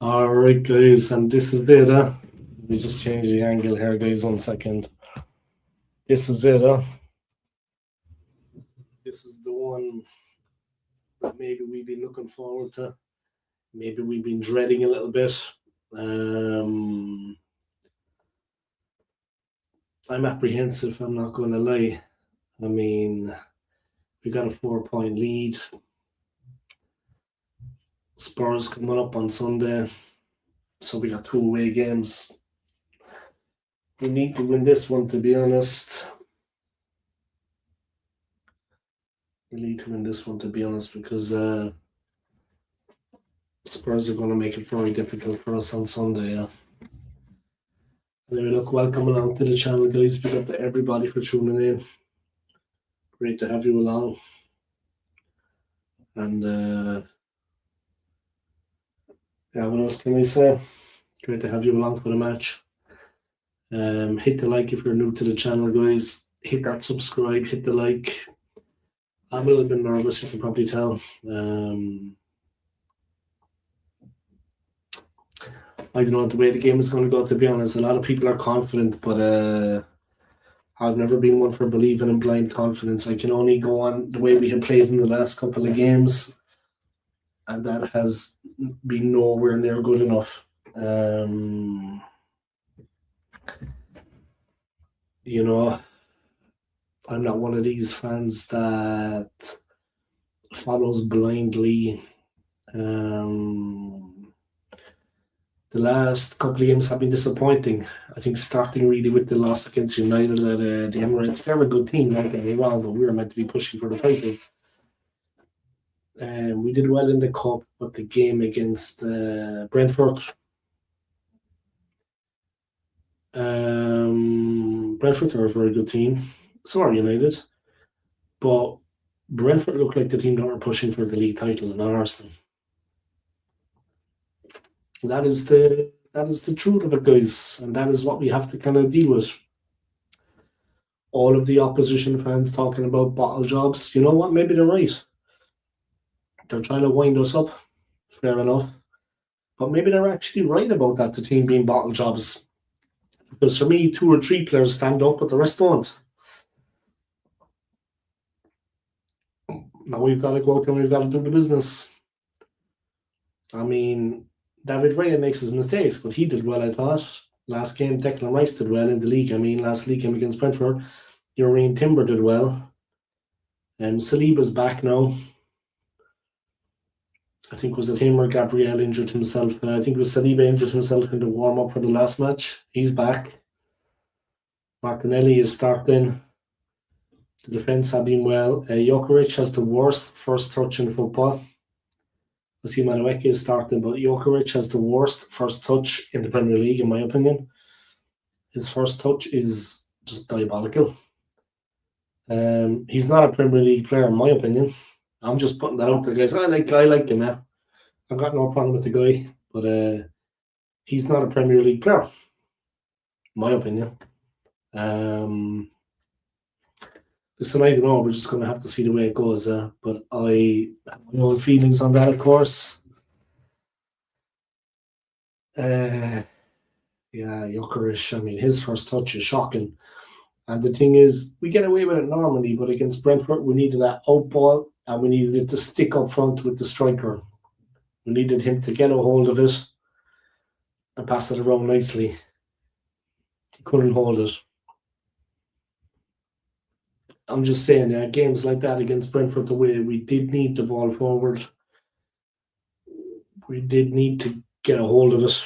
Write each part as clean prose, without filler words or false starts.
Alright, guys, and this is it. Let me just change the angle here, guys, 1 second. This is it. This is the one that maybe we've been looking forward to. Maybe we've been dreading a little bit. I'm apprehensive, I'm not going to lie. I mean, we got a 4-point lead. Spurs coming up on Sunday. So we got 2 away games. We need to win this one, to be honest. We need to win this one, to be honest, because Spurs are going to make it very difficult for us on Sunday. Yeah. Anyway, look, welcome along to the channel, guys. Big up to everybody for tuning in. Great to have you along. And yeah, what else can I say? Great to have you along for the match. Hit the like if you're new to the channel, guys. Hit that subscribe, hit the like. I'm a little bit nervous, you can probably tell. I don't know the way the game is going to go, to be honest. A lot of people are confident, but I've never been one for believing in blind confidence. I can only go on the way we have played in the last couple of games, and that has been nowhere near good enough. You know, I'm not one of these fans that follows blindly. The last couple of games have been disappointing. I think starting really with the loss against United at the Emirates, they're a good team, don't get me wrong, but we were meant to be pushing for the title. We did well in the cup, but the game against Brentford, Brentford are a very good team. So are United, but Brentford looked like the team that were pushing for the league title, and not Arsenal. That is the truth of it, guys, and that is what we have to kind of deal with. All of the opposition fans talking about bottle jobs. You know what? Maybe they're right. They're trying to wind us up. Fair enough. But maybe they're actually right about that, the team being bottle jobs. Because for me, 2 or 3 players stand up, but the rest don't. Now we've got to go out there and we've got to do the business. I mean, David Raya makes his mistakes, but he did well, I thought. Last game, Declan Rice did well in the league. I mean, last league game against Brentford, Urian Timber did well. Saliba's back now. I think was it him or Gabriel injured himself. I think it was Saliba injured himself in the warm-up for the last match. He's back. Martinelli is starting. The defence have been well. Jokovic has the worst first touch in football. I see Madueke is starting, but Jokovic has the worst first touch in the Premier League, in my opinion. His first touch is just diabolical. He's not a Premier League player, in my opinion. I'm just putting that out there, guys. I like him, yeah. I've got no problem with the guy, but he's not a Premier League player, in my opinion. Listen, I don't know. We're just going to have to see the way it goes. But I have my own feelings on that, of course. Yeah, Jokovic, I mean, his first touch is shocking. And the thing is, we get away with it normally, but against Brentford, we needed that out ball, and we needed it to stick up front with the striker. We needed him to get a hold of it and pass it around nicely. He couldn't hold it. I'm just saying, games like that against Brentford, the way we did need the ball forward. We did need to get a hold of it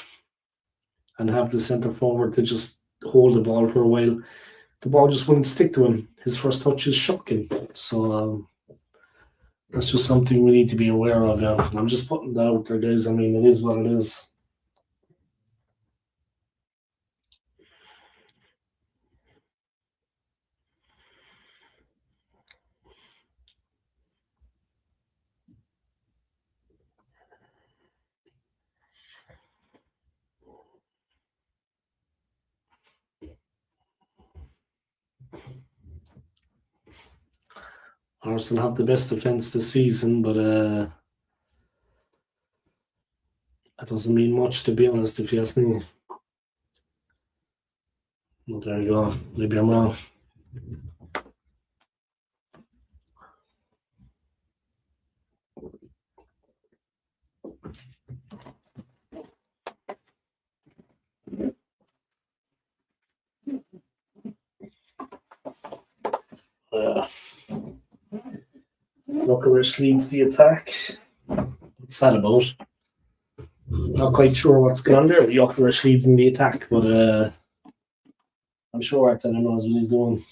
and have the centre forward to just hold the ball for a while. The ball just wouldn't stick to him. His first touch is shocking. So that's just something we need to be aware of. I'm just putting that out there, guys. I mean, it is what it is. Arsenal have the best defence this season, but That doesn't mean much, to be honest, if you ask me. Well, there you go. Maybe I'm wrong. Lookerish leads the attack. What's that about? Not quite sure what's going on there. Lookerish leading the attack, but I'm sure Arteta knows what he's doing.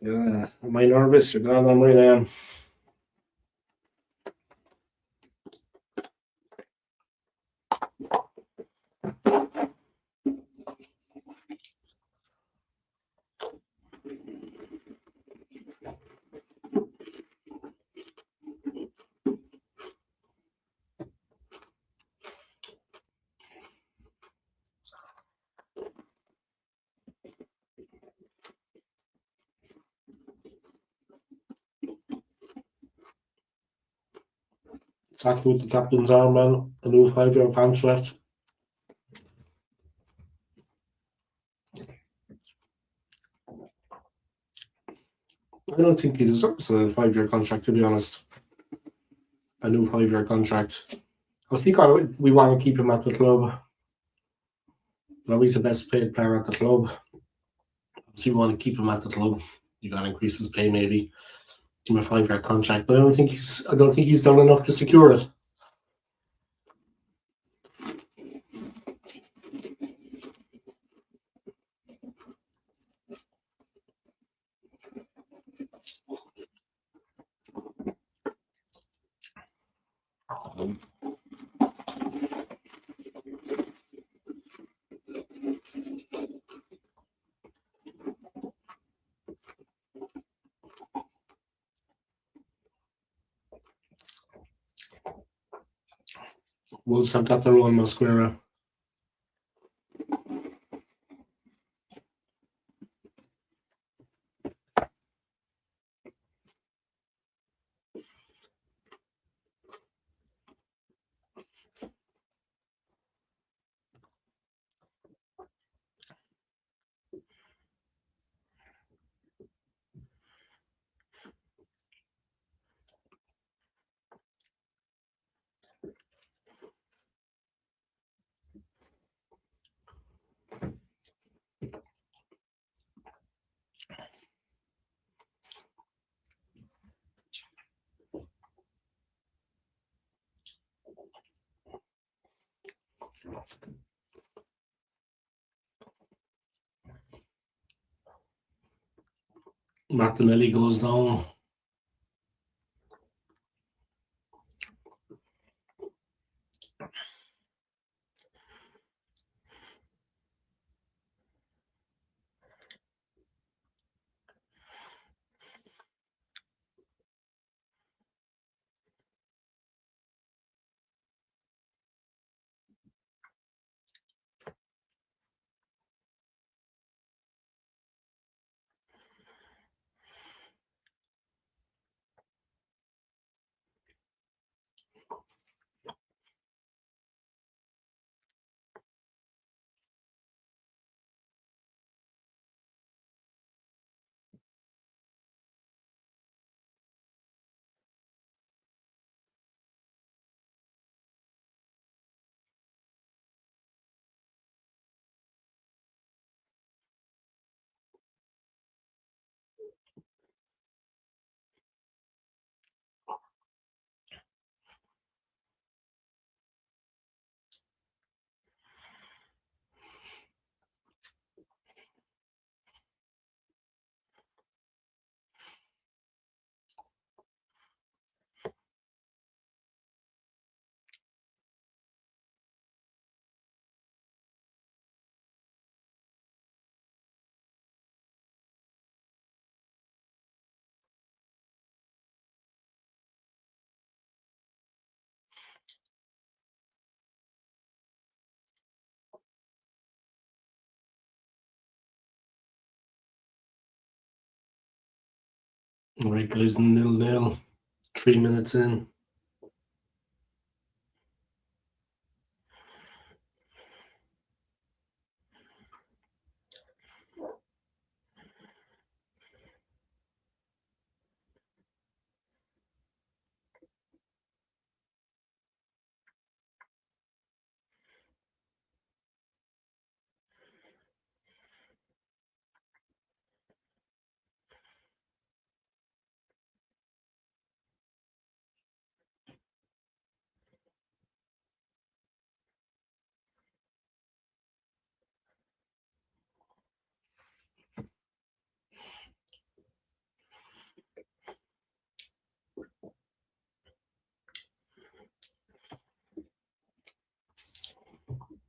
Yeah, am I nervous? You're not on my name. Exactly what the captain's arm, man. A new 5-year contract. I don't think he deserves a 5-year contract, to be honest. A new 5-year contract. I think we want to keep him at the club. Well, he's the best paid player at the club. So you want to keep him at the club. You got to increase his pay, maybe. Give him a 5-year contract, but I don't think he's done enough to secure it. Wolves have got their own Mosquera. Martinelli goes down. All right, guys, 0-0. 3 minutes in.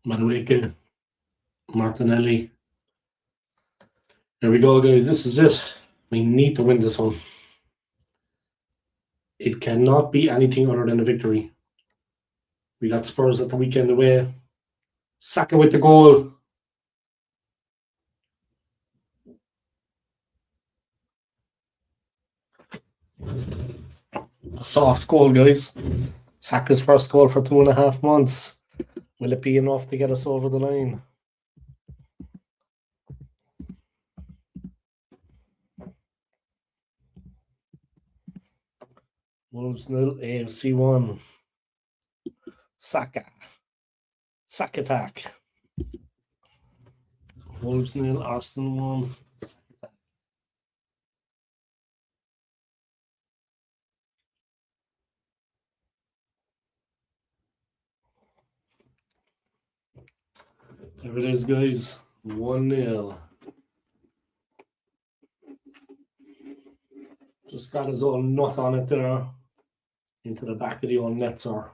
Madueke, Martinelli. Here we go, guys. This is it. We need to win this one. It cannot be anything other than a victory. We got Spurs at the weekend away. Saka with the goal. A soft goal, guys. Saka's first goal for 2.5 months. Will it be enough to get us over the line? Wolves 0, AFC 1. Saka. Saka attack. Wolves 0, Arsenal 1. There it is, guys. 1-0. Just got his own nut on it there. Into the back of the own netzer.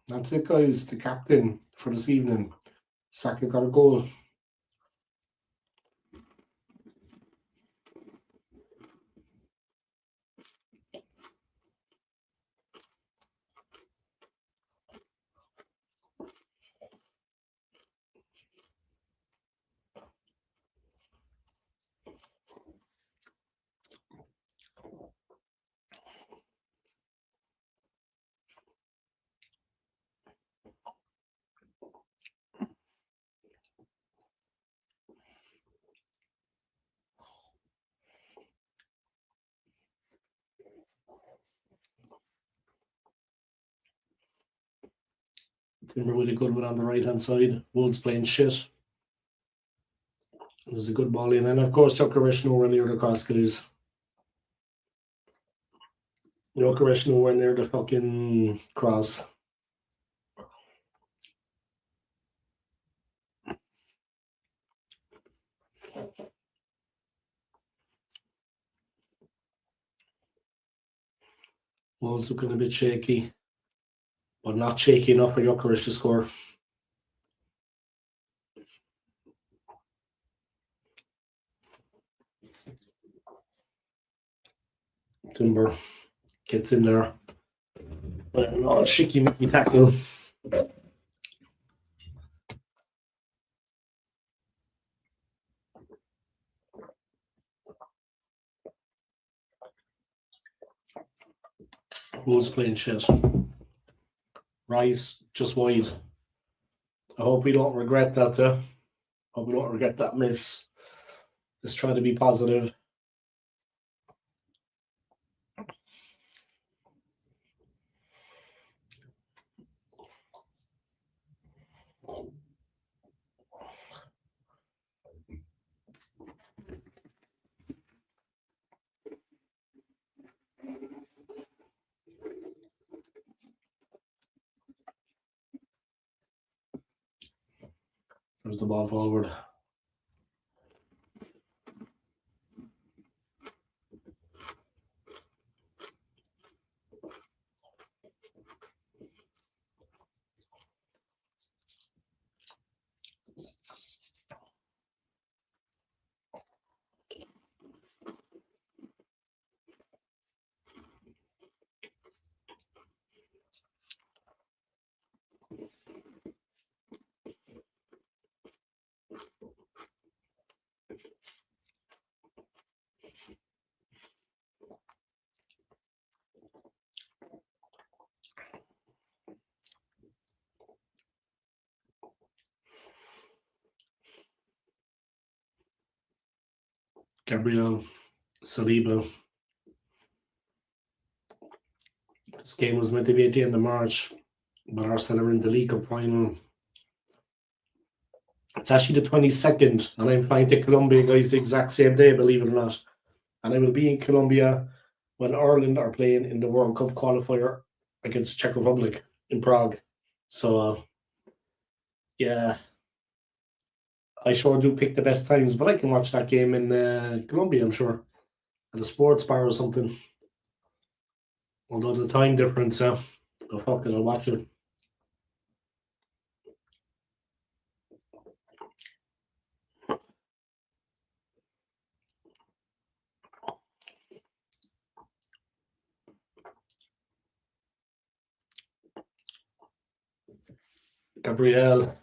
That's it, guys. The captain for this evening. Saka got a goal. Timber with a good one on the right hand side. Wolves playing shit. It was a good ball in. And of course, Jokeresh nowhere near the cross, guys. Jokeresh nowhere near the fucking cross. Wolves looking a bit shaky, but not shaky enough for Jokeresh to score. Timber gets in there. But no, Shicky Mickey tackle. Wolves playing shit. Rice just wide. I hope we don't regret that. Hope we don't regret that miss. Let's try to be positive. There's the ball forward. Gabriel, Saliba. This game was meant to be at the end of March, but Arsenal are in the League Cup final. It's actually the 22nd, and I'm flying to Colombia, guys, the exact same day, believe it or not. And I will be in Colombia when Ireland are playing in the World Cup qualifier against Czech Republic in Prague. So, yeah, I sure do pick the best times, but I can watch that game in Colombia, I'm sure, at a sports bar or something. Although the time difference, oh fuck it, I'll watch it. Gabriel.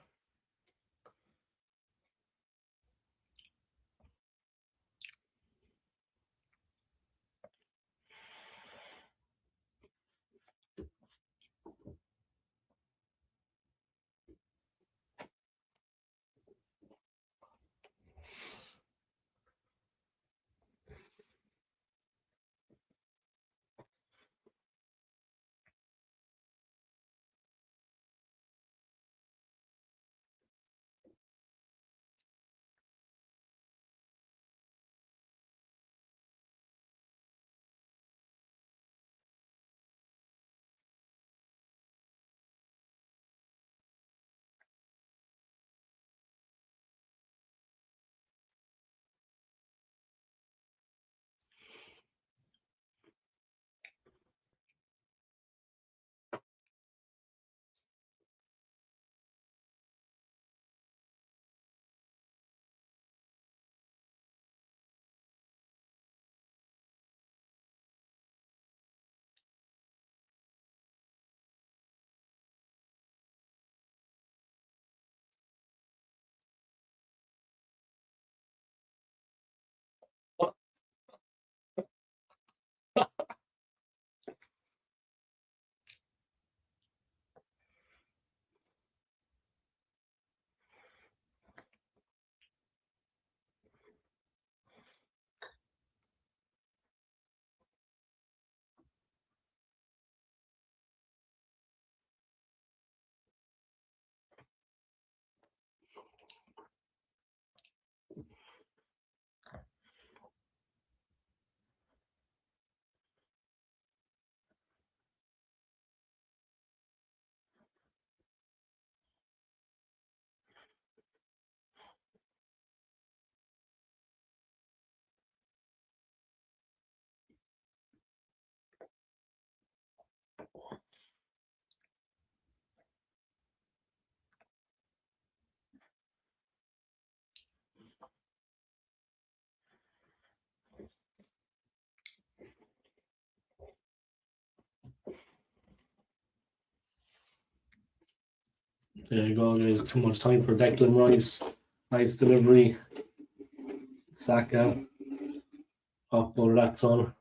There you go, guys. Too much time for Declan Rice. Nice delivery. Saka. Oh, well, that's on.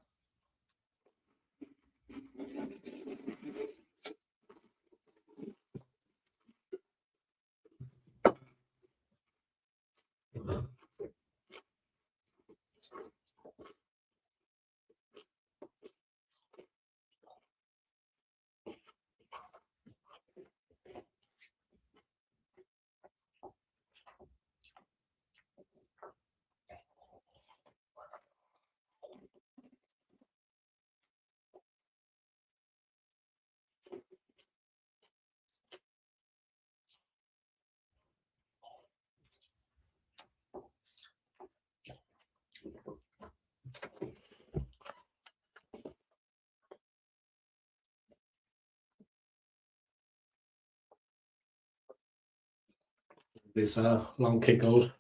This long kick out.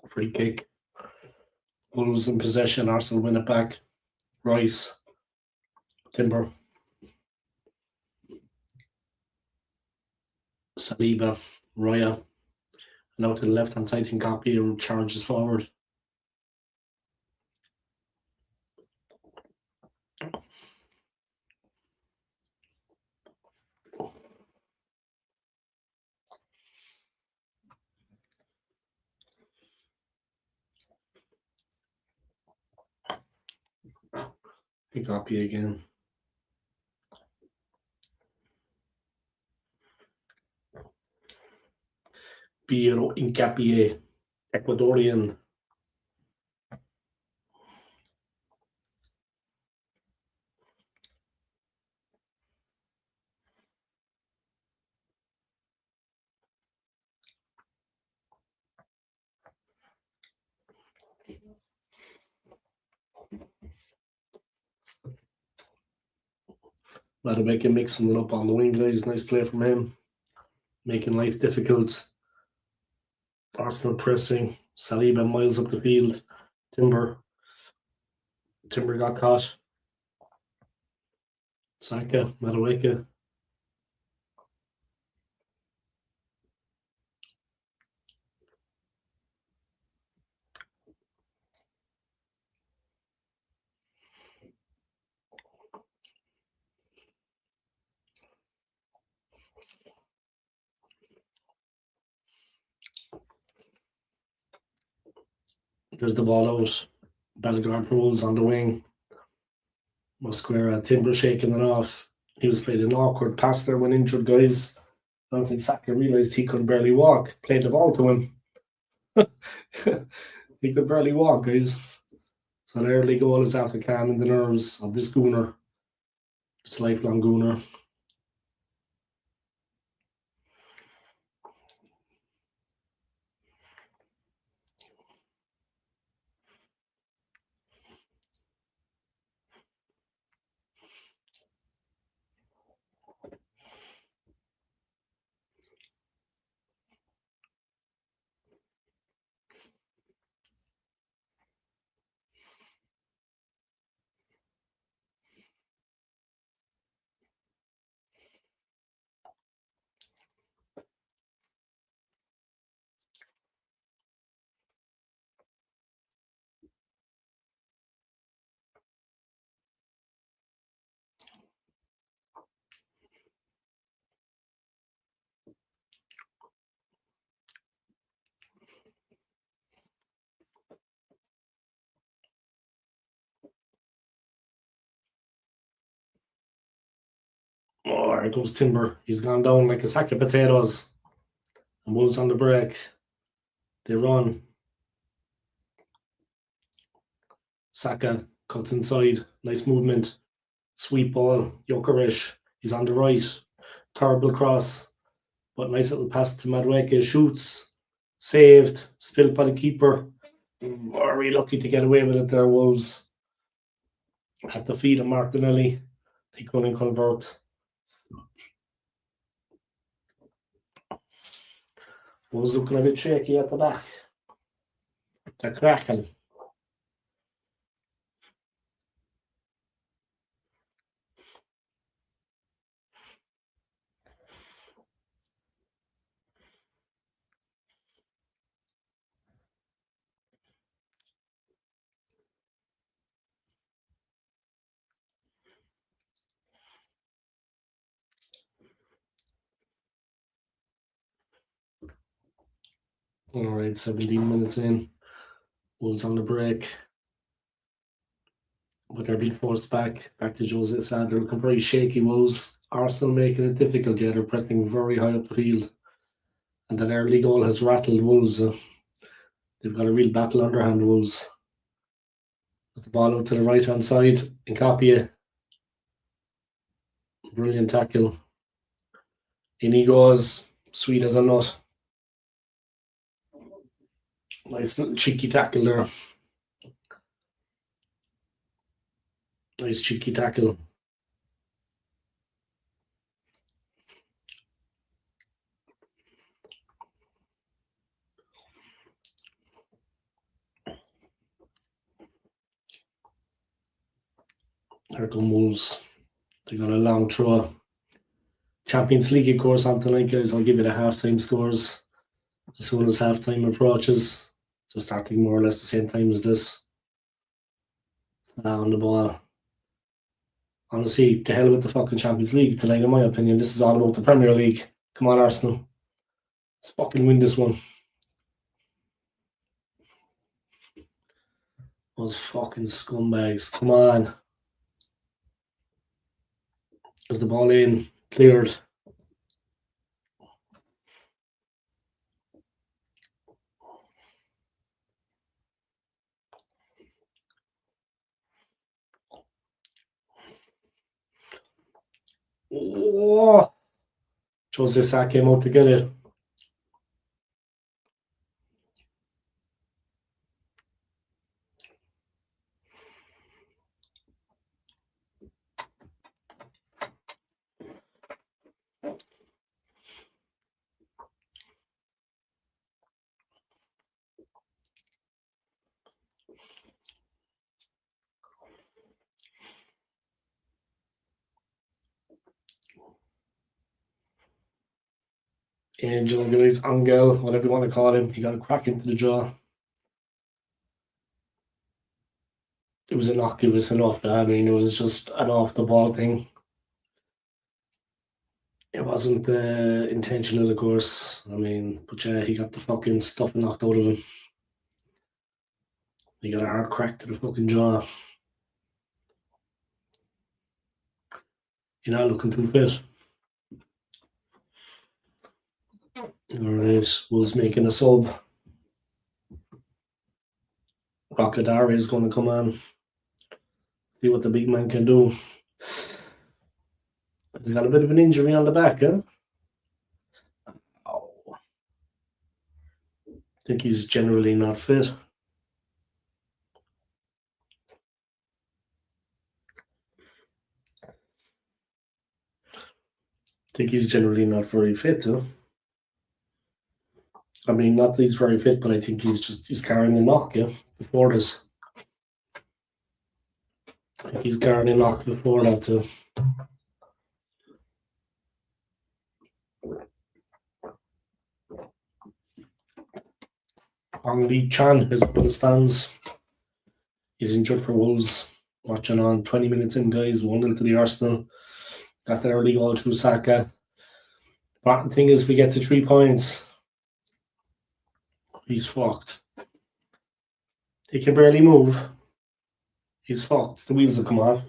Free kick. Wolves in possession. Arsenal win it back. Rice. Timber. Saliba. Raya. Now to the left hand side, Hincapié charges forward. He copy again. Piero Incapie, Ecuadorian. Madueke mixing it up on the wing, guys. Nice play from him. Making life difficult. Arsenal pressing. Saliba miles up the field. Timber got caught. Saka, Madueke. There's the ball out. Bellegarde rolls on the wing. Mosquera, Timber shaking it off. He was playing an awkward pass there when injured, guys. I don't think Saka realised he could barely walk. Played the ball to him. He could barely walk, guys. So the early goal is after calming the nerves of this gooner. This lifelong gooner. Oh, there goes Timber. He's gone down like a sack of potatoes. And Wolves on the break. They run. Saka cuts inside. Nice movement. Sweet ball. Jokeres. He's on the right. Terrible cross. But nice little pass to Madueke. Shoots. Saved. Spilled by the keeper. Very lucky to get away with it there, Wolves. Had to feed him Martinelli. He couldn't convert. Wolves looking a bit shaky at the back. They're cracking. All right, 17 minutes in. Wolves on the break. But they're being forced back to Jose Sa. They're looking very shaky, Wolves. Arsenal making it difficult, yeah. They're pressing very high up the field. And that early goal has rattled Wolves. They've got a real battle on their hand, Wolves. There's the ball out to the right-hand side. Incapie. Brilliant tackle. In he goes. Sweet as a nut. Nice little cheeky tackle there. Nice cheeky tackle. Here come Wolves. They got a long throw. Champions League, of course, on tonight, guys. I'll give you the halftime scores as soon as halftime approaches. So starting more or less the same time as this. On the ball. Honestly, to hell with the fucking Champions League tonight, in my opinion. This is all about the Premier League. Come on, Arsenal. Let's fucking win this one. Those fucking scumbags. Come on. As the ball in, cleared. Oh, Jose Sa came out to get it. Angel, Angel, whatever you want to call him, he got a crack into the jaw. It was a knock, it was enough. I mean, it was just an off the ball thing. It wasn't intentional, of course. I mean, but yeah, he got the fucking stuff knocked out of him. He got a hard crack to the fucking jaw. You're not looking too fit. Alright, was making a sub. Rockadar is going to come on. See what the big man can do. He's got a bit of an injury on the back, huh? Oh. I think he's generally not fit. I think he's generally not very fit, huh? I mean, not that he's very fit, but I think he's carrying a knock, yeah, before this. I think he's carrying a knock before that, too. Hong Lee Chan is up in the stands. He's injured for Wolves. Watching on 20 minutes in, guys. 1 into the Arsenal. Got the early goal through Saka. Important thing is we get to 3 points. He's fucked. He can barely move. He's fucked. The wheels will come off.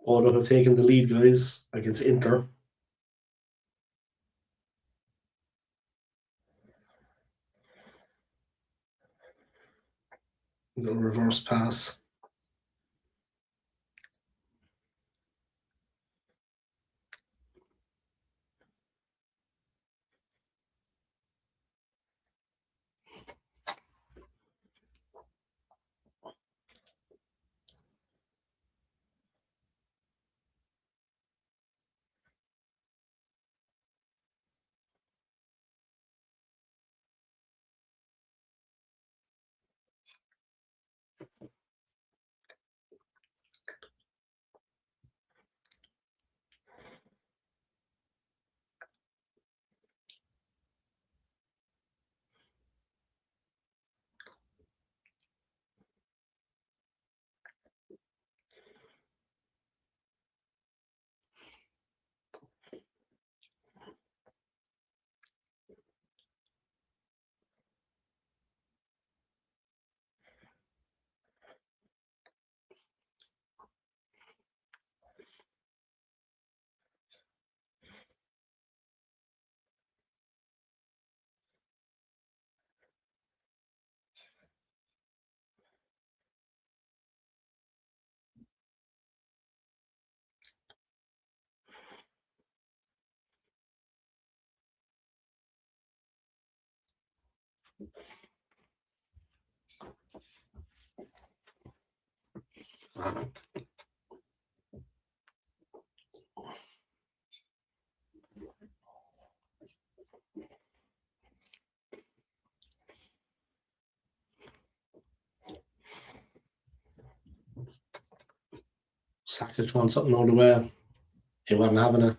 Bodo have taken the lead, guys, against Inter. No reverse pass. Saka throwing something out of the way. He wasn't having it.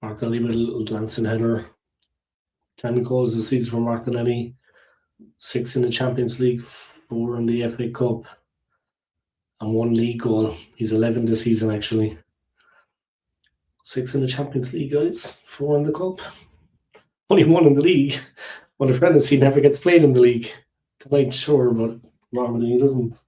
Martinelli with a little glancing header. 10 goals this season for Martinelli. 6 in the Champions League, 4 in the FA Cup, and 1 league goal. He's 11 this season, actually. 6 in the Champions League, guys. 4 in the Cup. Only 1 in the league. Well, the friend is he never gets played in the league. Tonight, sure, but normally he doesn't.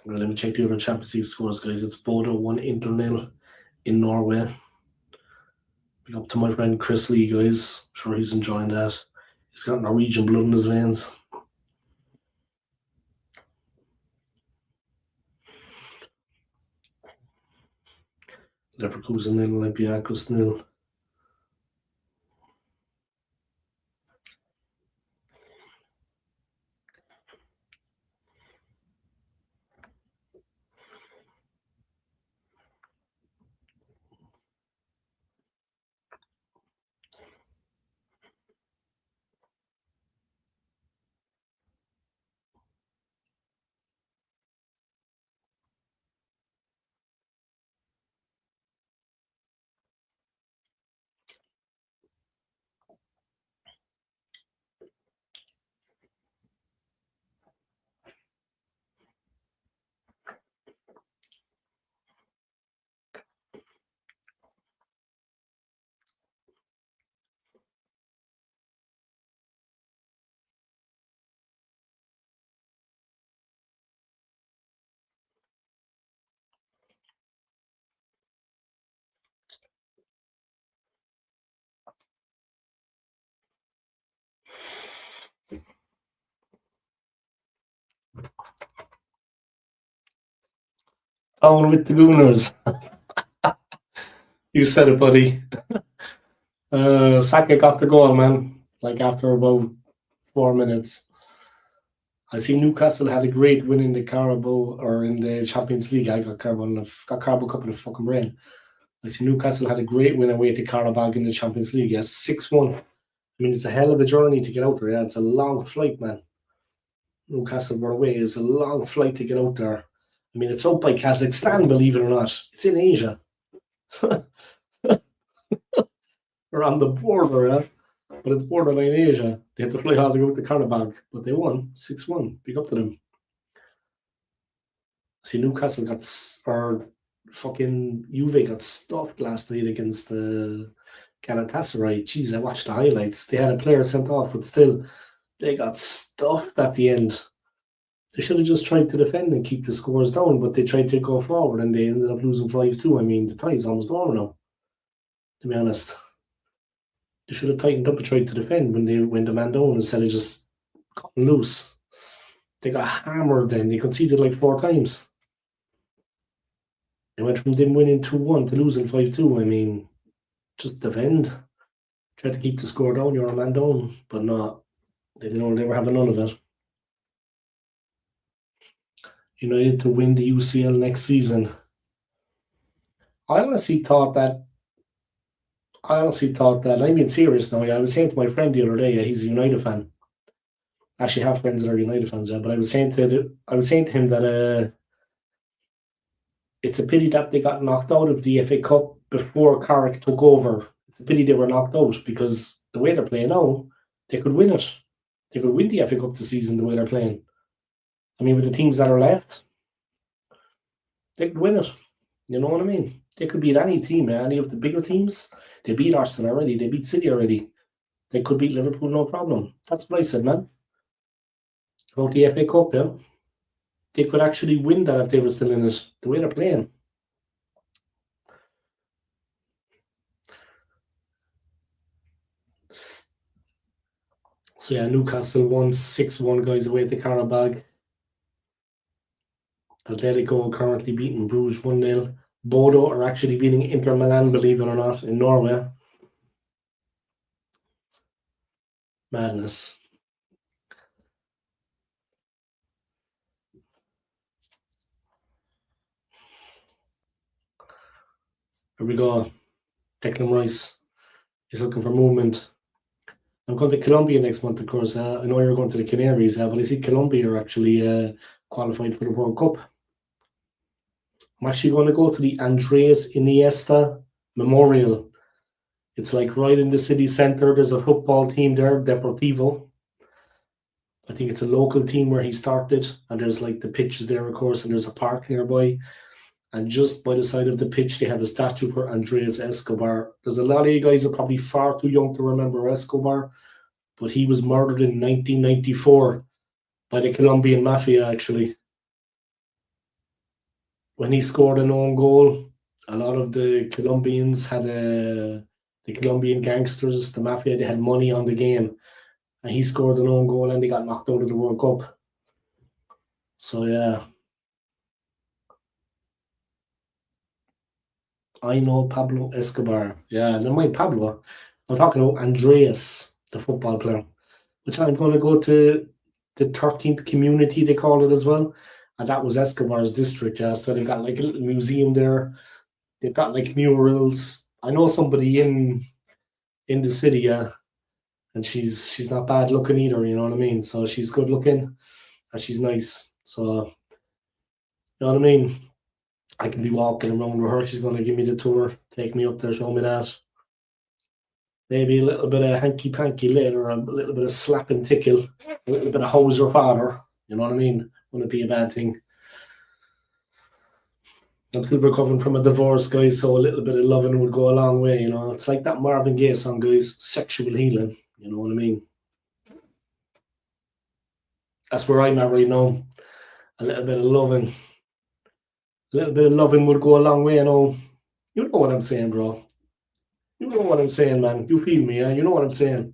Well, let me check the other Champions League scores, guys. It's Bodo 1, Inter 0 in Norway. Big up to my friend Chris Lee, guys. I'm sure he's enjoying that. He's got Norwegian blood in his veins. Leverkusen 0, Olympiacos 0. Down with the Gooners. You said it, buddy. Saka got the goal, man. Like after about 4 minutes. I see Newcastle had a great win in the Carabao or in the Champions League. I got Carabao Cup in the fucking brain. I see Newcastle had a great win away to Carabao in the Champions League. Yes, 6-1. I mean, it's a hell of a journey to get out there. Yeah, it's a long flight, man. Newcastle were away. It's a long flight to get out there. I mean, it's out by Kazakhstan, believe it or not. It's in Asia. We're on the border, yeah? But it's borderline Asia. They had to fly all the way out to Carabao, but they won 6-1. Big up to them. See, Newcastle got, or fucking Juve got stuffed last night against the Galatasaray. Jeez, I watched the highlights. They had a player sent off, but still, they got stuffed at the end. They should have just tried to defend and keep the scores down, but they tried to go forward and they ended up losing 5-2. I mean, the tie's almost over now, to be honest. They should have tightened up and tried to defend when they went the man down instead of just cutting loose. They got hammered then. They conceded like 4 times. They went from them winning 2-1 to losing 5-2. I mean, just defend. Try to keep the score down. You're a man down. But no, they didn't they were having none of it. United to win the UCL next season. I honestly thought that, I'm being serious now. I was saying to my friend the other day, he's a United fan. I actually have friends that are United fans, but I was saying to him that it's a pity that they got knocked out of the FA Cup before Carrick took over. It's a pity they were knocked out because the way they're playing now, they could win it. They could win the FA Cup this season the way they're playing. I mean, with the teams that are left, they could win it. You know what I mean? They could beat any team, any of the bigger teams. They beat Arsenal already. They beat City already. They could beat Liverpool, no problem. That's what I said, man. About the FA Cup, yeah. They could actually win that if they were still in it. The way they're playing. So yeah, Newcastle won 6-1, guys, away at the Karabag. Atletico currently beating Bruges 1-0. Bodo are actually beating Inter Milan, believe it or not, in Norway. Madness. Here we go. Declan Rice is looking for movement. I'm going to Colombia next month, of course. I know you're going to the Canaries, but I see Colombia are actually qualified for the World Cup. I'm actually going to go to the Andres Iniesta Memorial. It's like right in the city centre. There's a football team there, Deportivo. I think it's a local team where he started, and there's like the pitches there, of course, and there's a park nearby. And just by the side of the pitch, they have a statue for Andres Escobar. There's a lot of you guys who are probably far too young to remember Escobar, but he was murdered in 1994 by the Colombian mafia, actually. When he scored an own goal, a lot of the Colombians had the Colombian gangsters, the mafia, they had money on the game. And he scored an own goal and they got knocked out of the World Cup. So, yeah. I know Pablo Escobar. Yeah, never mind Pablo. I'm talking about Andreas, the football player. Which I'm going to go to the 13th community, they call it as well. And that was Escobar's district, yeah. So they've got like a little museum there. They've got like murals. I know somebody in the city, yeah. And she's not bad looking either, you know what I mean? So she's good looking and she's nice. So, you know what I mean? I can be walking around with her. She's going to give me the tour, take me up there, show me that. Maybe a little bit of hanky-panky later, a little bit of slap and tickle, a little bit of how's your father, you know what I mean? Wouldn't be a bad thing. I'm still recovering from a divorce, guys, so a little bit of loving would go a long way, you know? It's like that Marvin Gaye song, guys, Sexual Healing, you know what I mean? That's where I'm at right now. A little bit of loving. A little bit of loving would go a long way, you know? You know what I'm saying, bro. You know what I'm saying, man. You feel me, yeah? You know what I'm saying.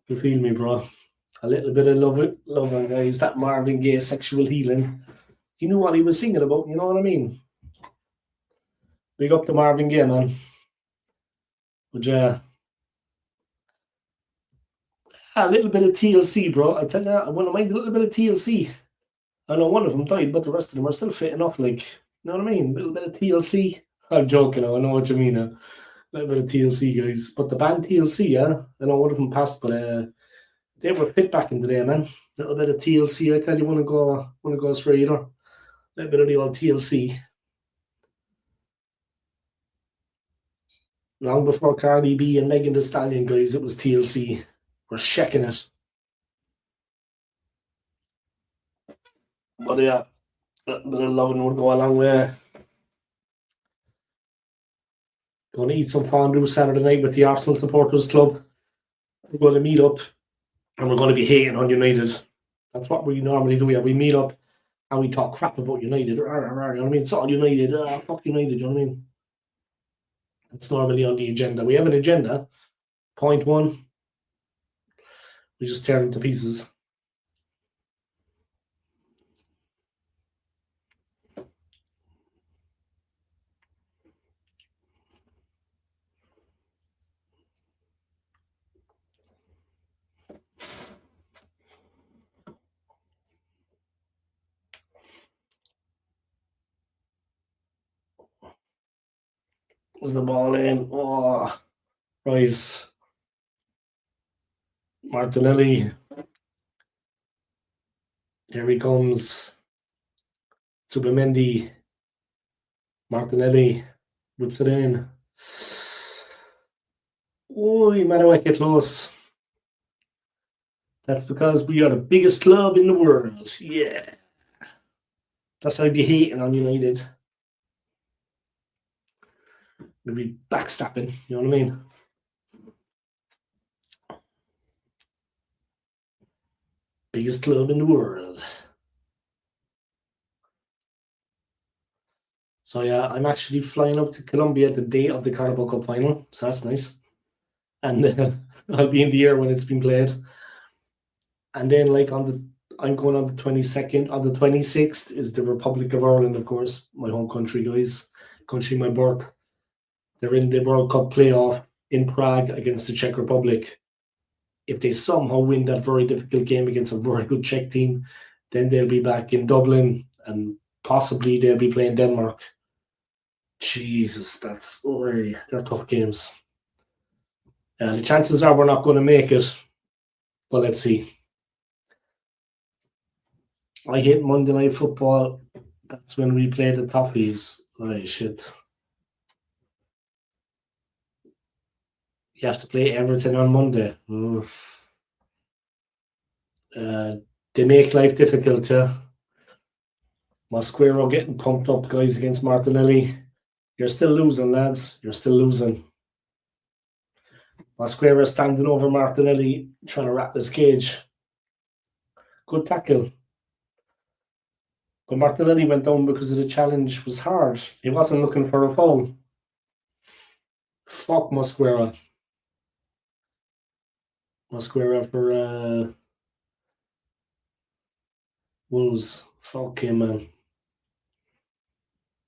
You feel me, bro. A little bit of loving, guys. That Marvin Gaye Sexual Healing. You know what he was singing about, you know what I mean? Big up to Marvin Gaye, man. But yeah. A little bit of TLC, bro. I tell you, I want to mind a little bit of TLC. I know one of them died, but the rest of them are still fit enough, like, you know what I mean? A little bit of TLC. I'm joking, I know what you mean. A little bit of TLC, guys. But the band TLC, yeah, I know one of them passed, but they were fit back in the day, man. A little bit of TLC, I tell you, want to go straight, either. A little bit of the old TLC. Long before Cardi B and Megan Thee Stallion, guys, it was TLC. We're checking it. But yeah, a bit of loving would go a long way. Going to eat some fondue Saturday night with the Arsenal Supporters Club. We're going to meet up and we're going to be hating on United. That's what we normally do. Yeah, we meet up and we talk crap about United. You know what I mean? It's all United. Fuck United, you know what I mean? It's normally on the agenda. We have an agenda. Point one, we just tear them to pieces. Was the ball in? Oh, Rice. Martinelli. Here he comes. Zubimendi. Martinelli. Whips it in. Oh, you might have get close. That's because we are the biggest club in the world. Yeah. That's how I'd be hating on United. It'll be backstabbing, you know what I mean? Biggest club in the world. So yeah, I'm actually flying up to Colombia the day of the Carabao Cup final, so that's nice. And I'll be in the air when it's been played. And then I'm going on the 22nd. On the 26th is the Republic of Ireland, of course, my home country, guys. Country my birth. They're in the World Cup playoff in Prague against the Czech Republic. If they somehow win that very difficult game against a very good Czech team, then they'll be back in Dublin and possibly they'll be playing Denmark. Jesus, they're tough games. The chances are we're not going to make it, but let's see. I hate Monday Night Football. That's when we play the Toffees. Oh, shit. You have to play Everton on Monday. They make life difficult, yeah. Mosquera getting pumped up, guys, against Martinelli. You're still losing, lads. You're still losing. Mosquera standing over Martinelli, trying to rattle his cage. Good tackle. But Martinelli went down because of the challenge was hard. He wasn't looking for a foul. Fuck Mosquera. Mosquera for Wolves. Fuck him, man.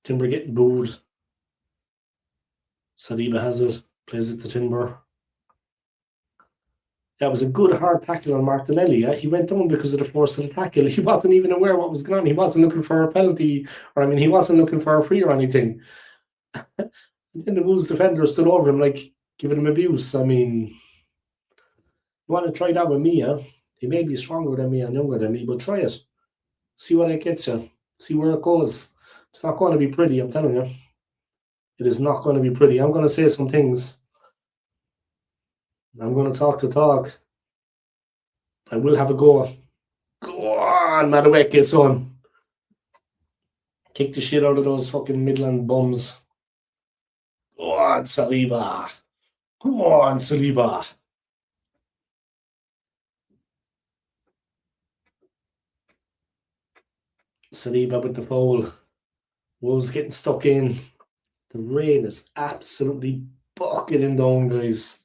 Timber getting booed. Saliba has it. Plays it to Timber. That was a good hard tackle on Martinelli. Yeah? He went down because of the force of the tackle. He wasn't even aware what was going on. He wasn't looking for a penalty, he wasn't looking for a free or anything. And then the Wolves defender stood over him, giving him abuse. You want to try that with me, yeah? He may be stronger than me and younger than me, but try it. See what it gets you. See where it goes. It's not going to be pretty, I'm telling you. It is not going to be pretty. I'm going to say some things. I'm going to talk. I will have a go. Go on, Madueke, son. Kick the shit out of those fucking Midland bums. Go on, Saliba. Come on, Saliba. Saliba with the foul. Wolves getting stuck in. The rain is absolutely bucketing down, guys.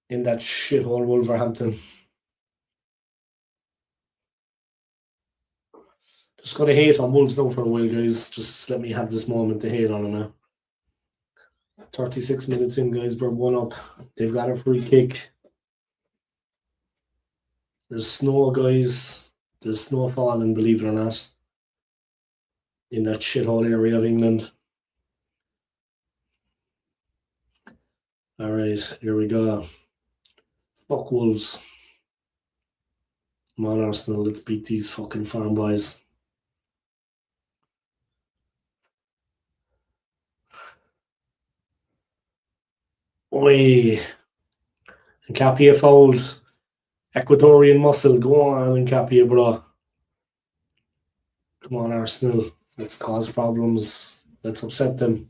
In that shithole Wolverhampton. Just got to hate on Wolves now for a while, guys. Just let me have this moment to hate on them now. 36 minutes in, guys. We're 1-up. They've got a free kick. There's snow, guys. There's snow falling, believe it or not, in that shithole area of England. All right, here we go. Fuck Wolves. Come on, Arsenal. Let's beat these fucking farm boys. Oi. Nkapia fouled. Ecuadorian muscle. Go on, Nkapia, bro. Come on, Arsenal. Let's cause problems. Let's upset them.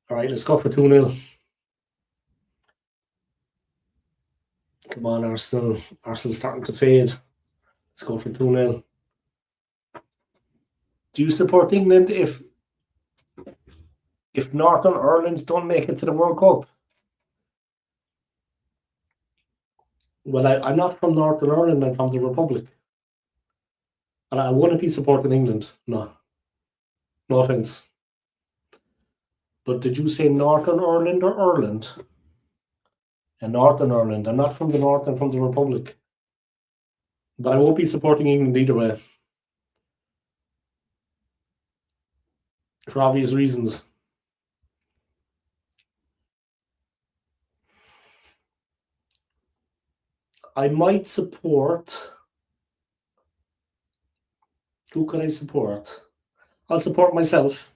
All right, let's go for 2-0. Come on, Arsenal. Arsenal's starting to fade. Let's go for 2-0. Do you support England if Northern Ireland don't make it to the World Cup? Well, I'm not from Northern Ireland. I'm from the Republic. And I wouldn't be supporting England. No. No offence. But did you say Northern Ireland or Ireland? And Northern Ireland. I'm not from the North. I'm from the Republic. But I won't be supporting England either way. For obvious reasons. I might support... Who could I support? I'll support myself.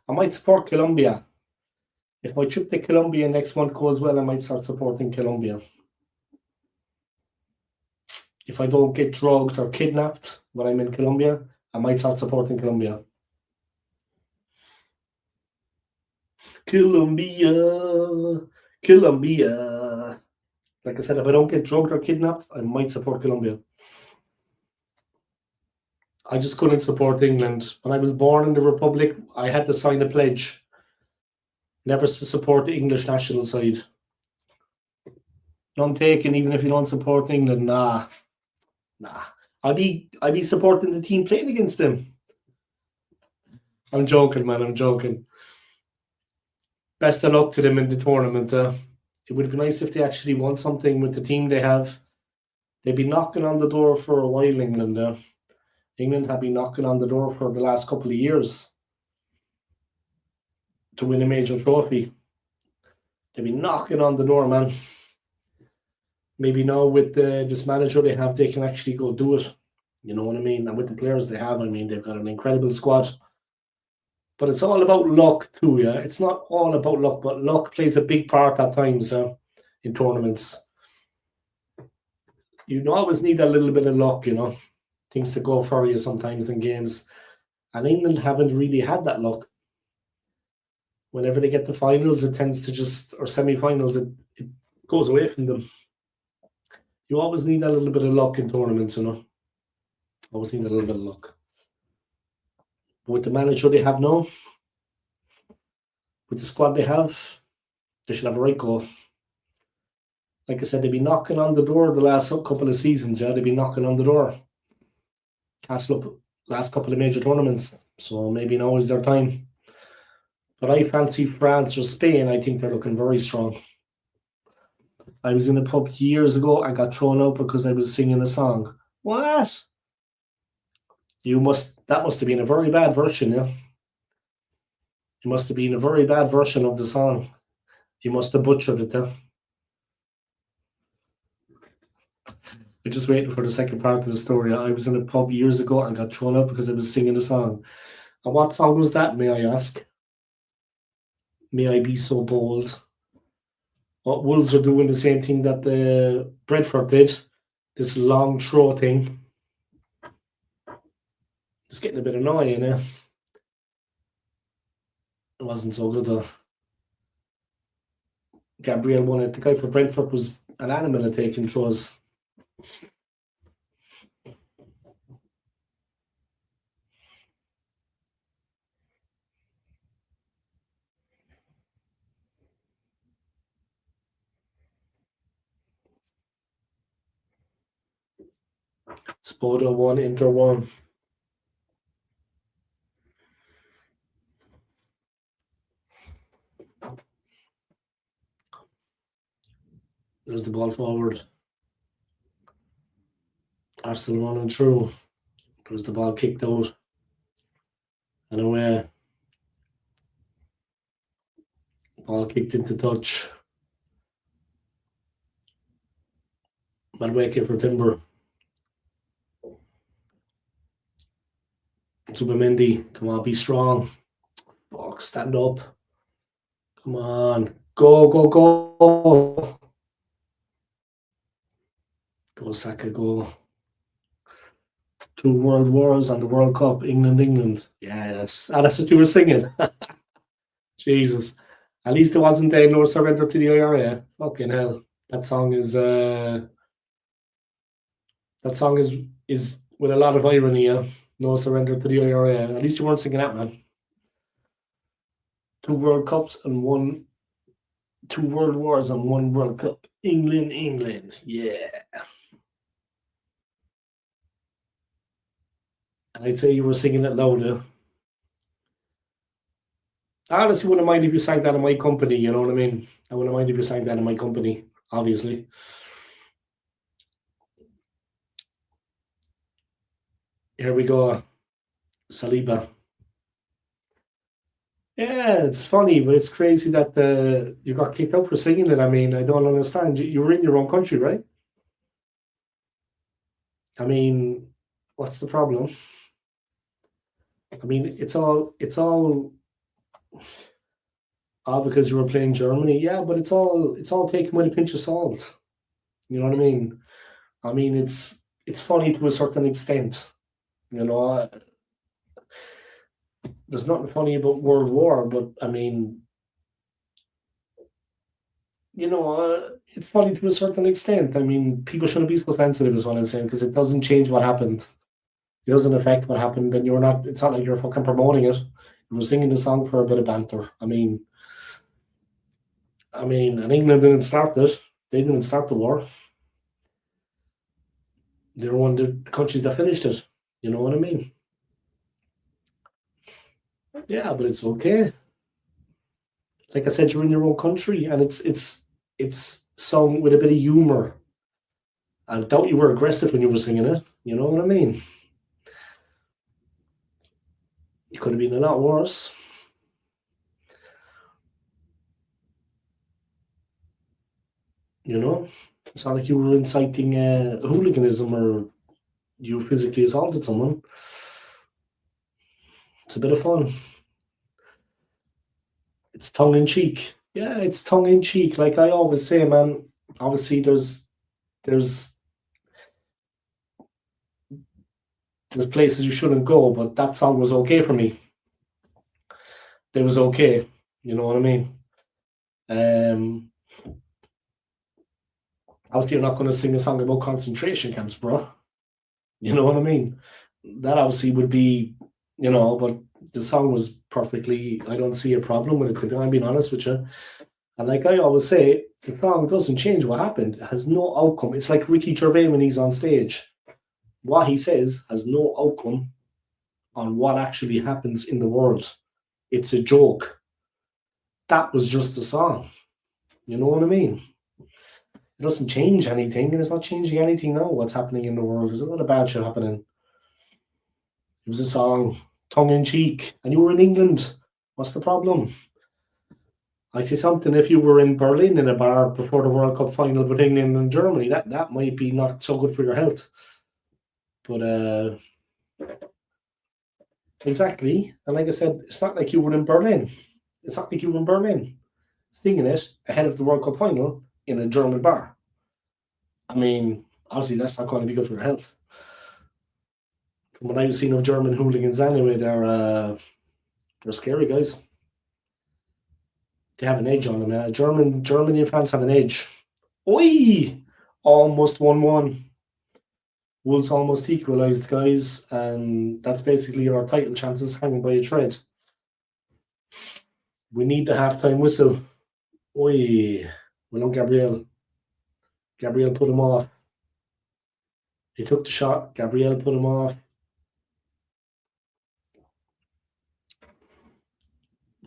I might support Colombia. If my trip to Colombia next month goes well, I might start supporting Colombia. If I don't get drugged or kidnapped when I'm in Colombia, I might start supporting Colombia. Colombia. Colombia. Like I said, if I don't get drugged or kidnapped, I might support Colombia. I just couldn't support England. When I was born in the Republic, I had to sign a pledge never to support the English national side. None taken, even if you don't support England. Nah. I'd be supporting the team playing against them. I'm joking, man. I'm joking. Best of luck to them in the tournament. It would be nice if they actually won something with the team they have. They've been knocking on the door for a while, England. England have been knocking on the door for the last couple of years to win a major trophy. They've been knocking on the door, man. Maybe now with this manager they have, they can actually go do it. You know what I mean? And with the players they have, I mean, they've got an incredible squad. But it's all about luck too, yeah? It's not all about luck, but luck plays a big part at times in tournaments. You always need a little bit of luck, things to go for you sometimes in games. And England haven't really had that luck. Whenever they get to finals, it tends to or semi-finals, it goes away from them. You always need a little bit of luck in tournaments, Always need a little bit of luck. But with the manager they have now, with the squad they have, they should have a right go. Like I said, they've been knocking on the door the last couple of seasons, yeah? They've been knocking on the door. Castle up last couple of major tournaments. So maybe now is their time. But I fancy France or Spain. I think they're looking very strong. I was in a pub years ago and got thrown out because I was singing a song. What? That must have been a very bad version, yeah? It must have been a very bad version of the song. You must have butchered it, yeah? I'm just waiting for the second part of the story. I was in a pub years ago and got thrown out because I was singing a song. And what song was that, may I ask? May I be so bold? What Wolves are doing the same thing that the Brentford did. This long throw thing. It's getting a bit annoying, yeah? It wasn't so good, though. Gabriel won it. The guy for Brentford was an animal at taking throws. Spoda 1, Inter 1. There's the ball forward. Arsenal running through. There's the ball kicked out. And away. Ball kicked into touch. Malweke for Timber. Zubamendi, come on, be strong. Fuck, stand up. Come on. Go, go, go. Go, Saka, go. 2 world wars and the World Cup, England. Yeah, that's what you were singing. Jesus. At least it wasn't No Surrender to the IRA. Fucking hell. That song is with a lot of irony, yeah. No Surrender to the IRA. At least you weren't singing that, man. 2 World Cups and 2 World Wars and 1 World Cup. England. Yeah. And I'd say you were singing it louder. I honestly wouldn't mind if you sang that in my company, you know what I mean? I wouldn't mind if you sang that in my company, obviously. Here we go. Saliba. Yeah, it's funny, but it's crazy that you got kicked out for singing it. I mean, I don't understand. You were in your own country, right? I mean, what's the problem? I mean, it's all because you were playing Germany. Yeah, but it's all taken with a pinch of salt. You know what I mean? I mean, it's funny to a certain extent. You know, there's nothing funny about World War, but I mean, it's funny to a certain extent. I mean, people shouldn't be so sensitive, is what I'm saying, because it doesn't change what happened. It doesn't affect what happened, and it's not like you're fucking promoting it. You were singing the song for a bit of banter. And England didn't start it. They didn't start the war. They were one of the countries that finished it. You know what I mean? Yeah, but it's okay. Like I said, you're in your own country, and it's sung with a bit of humor. I doubt you were aggressive when you were singing it. You know what I mean? It could have been a lot worse. You know, it's not like you were inciting hooliganism or you physically assaulted someone. It's a bit of fun. It's tongue in cheek. Yeah, it's tongue in cheek. Like I always say, man. Obviously, there's there's places you shouldn't go, but that song was okay for me. It was okay. You know what I mean? Um, Obviously, you're not going to sing a song about concentration camps, bro. You know what I mean? That obviously would be, but the song was perfectly. I don't see a problem with it. I'm being honest with you. And like I always say, the song doesn't change what happened. It has no outcome. It's like Ricky Gervais when he's on stage. What he says has no outcome on what actually happens in the world. It's a joke. That was just a song. You know what I mean? It doesn't change anything, and it's not changing anything now. What's happening in the world? There's a lot of bad shit happening. It was a song, tongue in cheek, and you were in England. What's the problem? I say something. If you were in Berlin in a bar before the World Cup final with England and Germany, that might be not so good for your health. But exactly, and like I said, it's not like you were in Berlin. It's not like you were in Berlin singing it ahead of the World Cup final in a German bar. I mean, obviously that's not going to be good for your health. From what I've seen of German hooligans anyway, they're scary guys. They have an edge on them. Germany fans have an edge. Oi! Almost 1-1. Wolves almost equalised, guys, and that's basically our title chances hanging by a thread. We need the halftime whistle. Oi! Well, on Gabriel. Gabriel put him off. He took the shot. Gabriel put him off.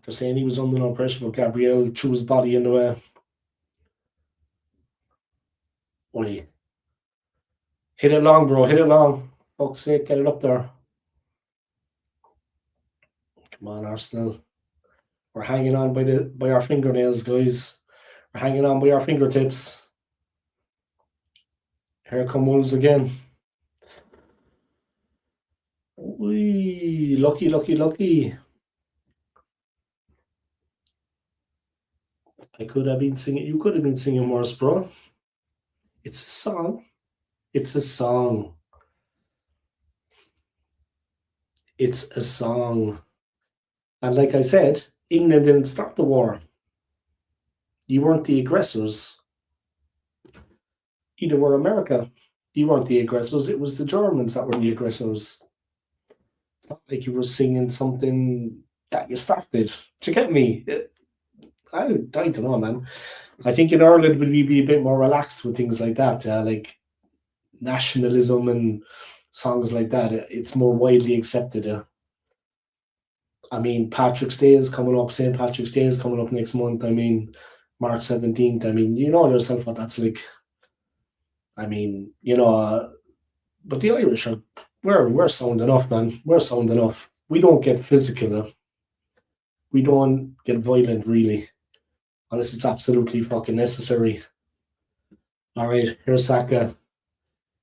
They're saying he was under no pressure, but Gabriel threw his body in the way. Oi. Hit it long, bro. Hit it long. Fuck's sake, get it up there. Come on, Arsenal. We're hanging on by our fingernails, guys. We're hanging on by our fingertips. Here come Wolves again. Wee, lucky, lucky, lucky. I could have been singing. You could have been singing worse, bro. It's a song. It's a song. It's a song. And like I said, England didn't start the war. You weren't the aggressors. Either were America. You weren't the aggressors. It was the Germans that were the aggressors. It's not like you were singing something that you started. Do you get me? I don't know, man. I think in Ireland we'd be a bit more relaxed with things like that, like nationalism and songs like that. It's more widely accepted. I mean, Patrick's Day is coming up. St. Patrick's Day is coming up next month. I mean, March 17th. I mean, you know yourself what that's like. I mean, but the Irish are we're sound enough, man. We're sound enough. We don't get physical. We don't get violent, really, unless it's absolutely fucking necessary. All right, here's Saka.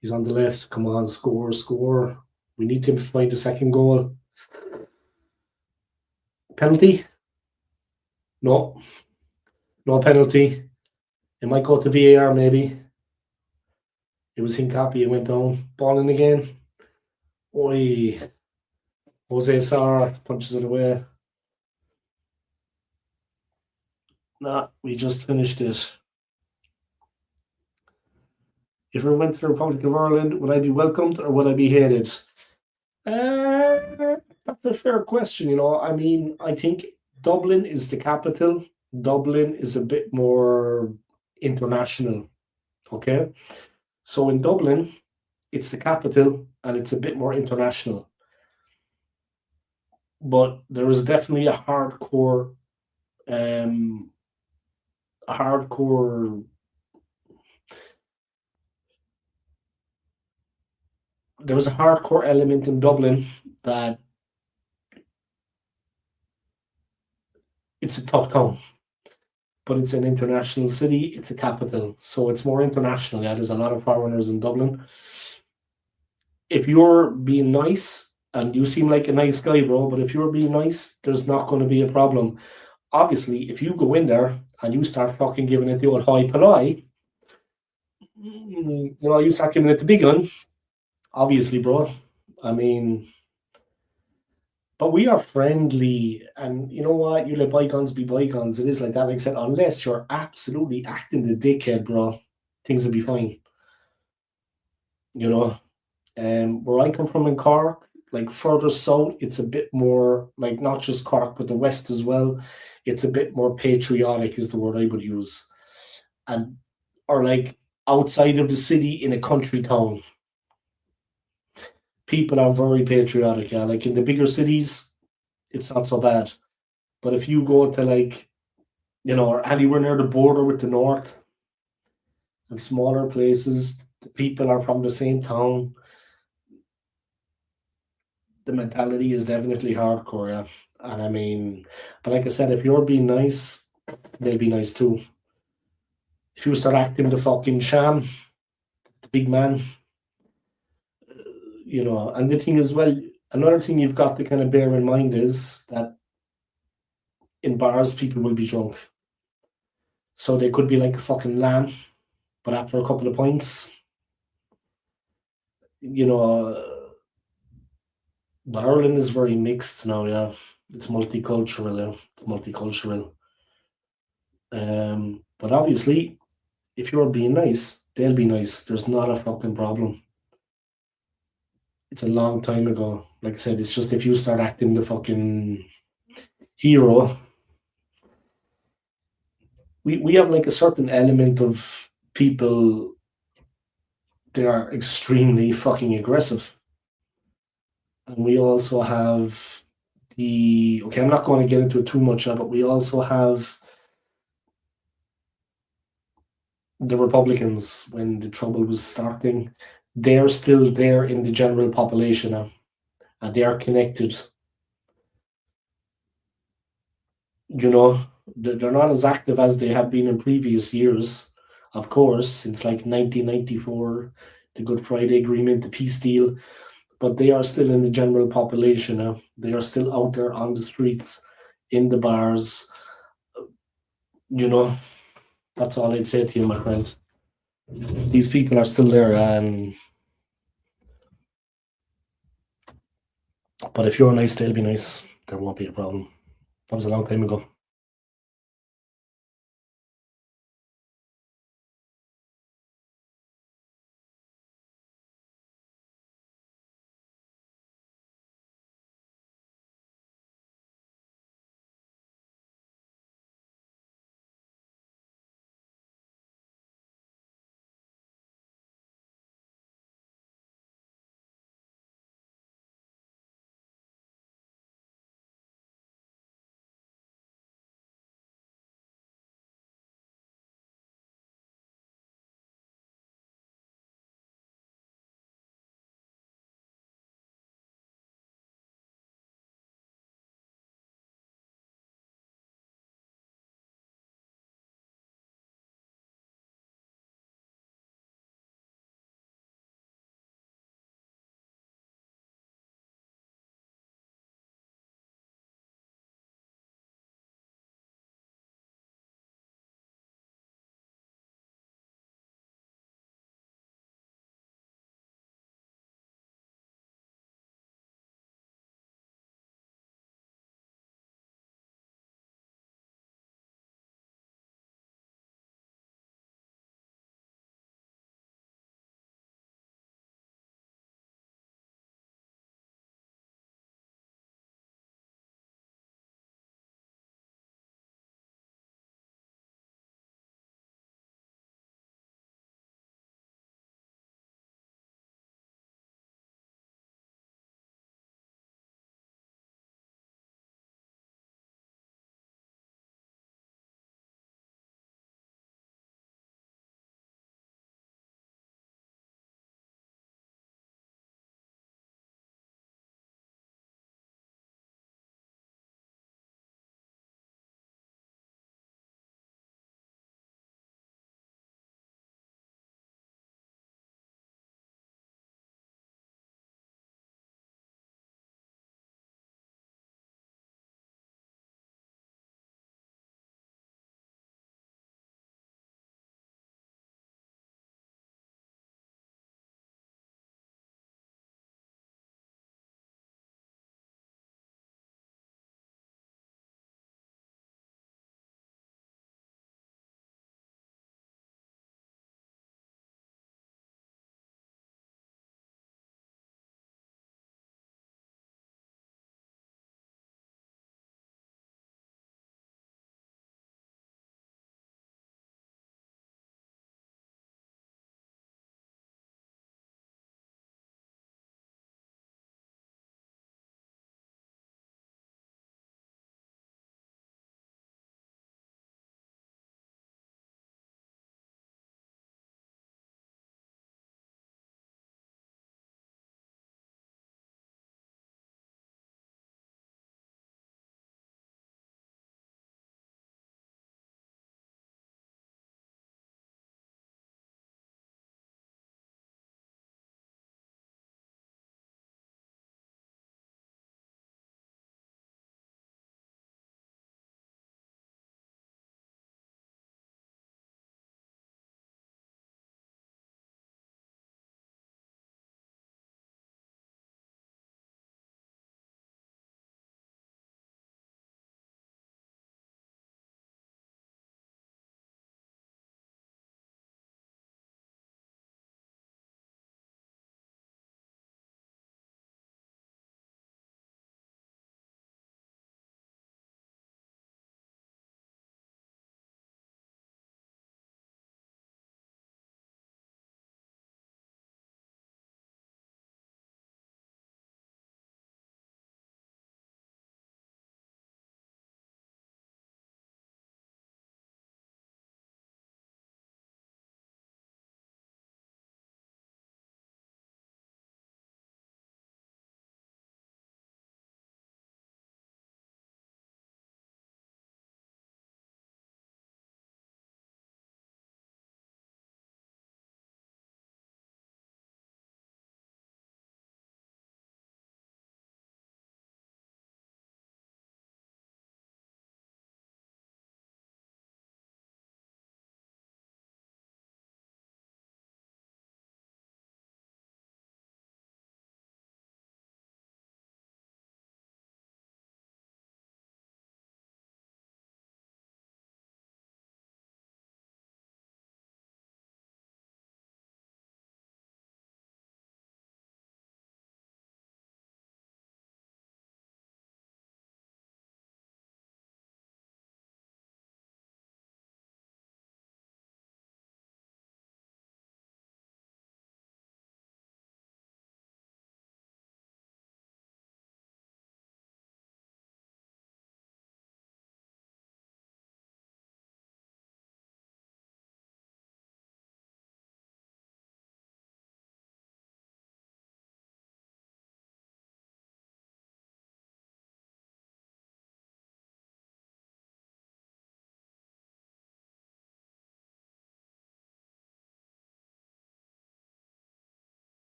He's on the left. Come on, score, score. We need him to find the second goal. Penalty? No. No penalty. It might go to VAR, maybe. It was Hincapi. It went down. Ball in again. Oi. Jose Sarr punches it away. Nah, we just finished it. If I went to the Republic of Ireland, would I be welcomed or would I be hated? That's a fair question. I mean, I think Dublin is the capital. Dublin is a bit more international. Okay. So in Dublin, it's the capital and it's a bit more international. But there is definitely um, a hardcore. There was a hardcore element in Dublin that it's a tough town, but it's an international city. It's a capital, so it's more international. Yeah, there's a lot of foreigners in Dublin. If you're being nice, and you seem like a nice guy, bro, but if you're being nice, there's not going to be a problem. Obviously, if you go in there and you start fucking giving it the old high polite, you start giving it the big one. Obviously, bro. I mean, but we are friendly, and you know what? You let bygones be bygones. It is like that. Like I said, unless you're absolutely acting the dickhead, bro, things will be fine. You know, where I come from in Cork, like further south, it's a bit more like not just Cork, but the West as well. It's a bit more patriotic, is the word I would use, and or like outside of the city in a country town, people are very patriotic. Yeah, like in the bigger cities, it's not so bad. But if you go to like or anywhere near the border with the north and smaller places, the people are from the same town. The mentality is definitely hardcore, yeah. And I mean, but like I said, if you're being nice, they'll be nice too. If you start acting the fucking sham, the big man, and the thing as well, another thing you've got to kind of bear in mind is that in bars, people will be drunk. So they could be like a fucking lamb, but after a couple of pints, you know, Ireland is very mixed now, yeah. It's multicultural, yeah. It's multicultural. But obviously, if you're being nice, they'll be nice. There's not a fucking problem. It's a long time ago. Like I said, it's just if you start acting the fucking hero, we have like a certain element of people that are extremely fucking aggressive. And we also have I'm not going to get into it too much, but we also have the Republicans when the trouble was starting. They're still there in the general population now, and they are connected. You know, they're not as active as they have been in previous years, of course, since like 1994, the Good Friday Agreement, the peace deal, but they are still in the general population now. They are still out there on the streets, in the bars. You know, that's all I'd say to you, my friend. These people are still there, and but if you're nice, they'll be nice. There won't be a problem. That was a long time ago.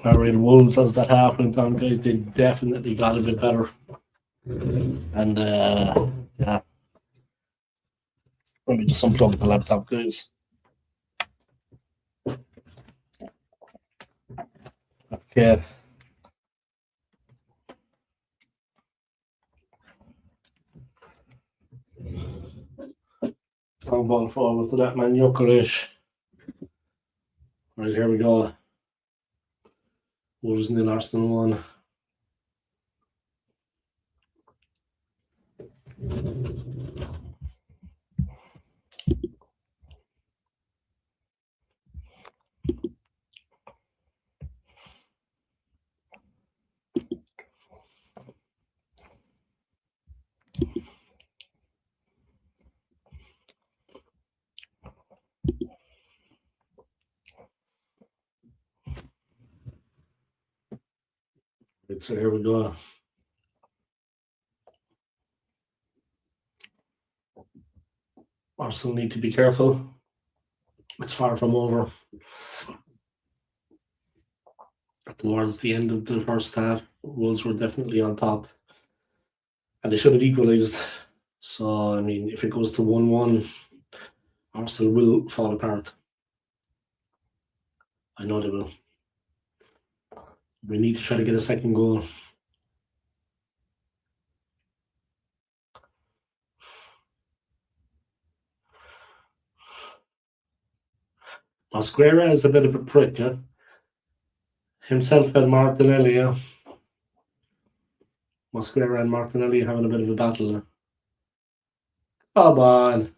Alright, Wolves as that half went on, guys, they definitely got a bit better. And yeah. Let me just unplug the laptop, guys. Okay. Long ball forward to that man, Jokovic. Right, here we go. Wolves nil, Arsenal 1. Right, so here we go. Arsenal need to be careful. It's far from over. Towards the end of the first half, Wolves were definitely on top. And they should have equalised. So, I mean, if it goes to 1-1, Arsenal will fall apart. I know they will. We need to try to get a second goal. Mosquera is a bit of a prick, huh? Himself and Martinelli, yeah. Mosquera and Martinelli having a bit of a battle. Huh? Come on.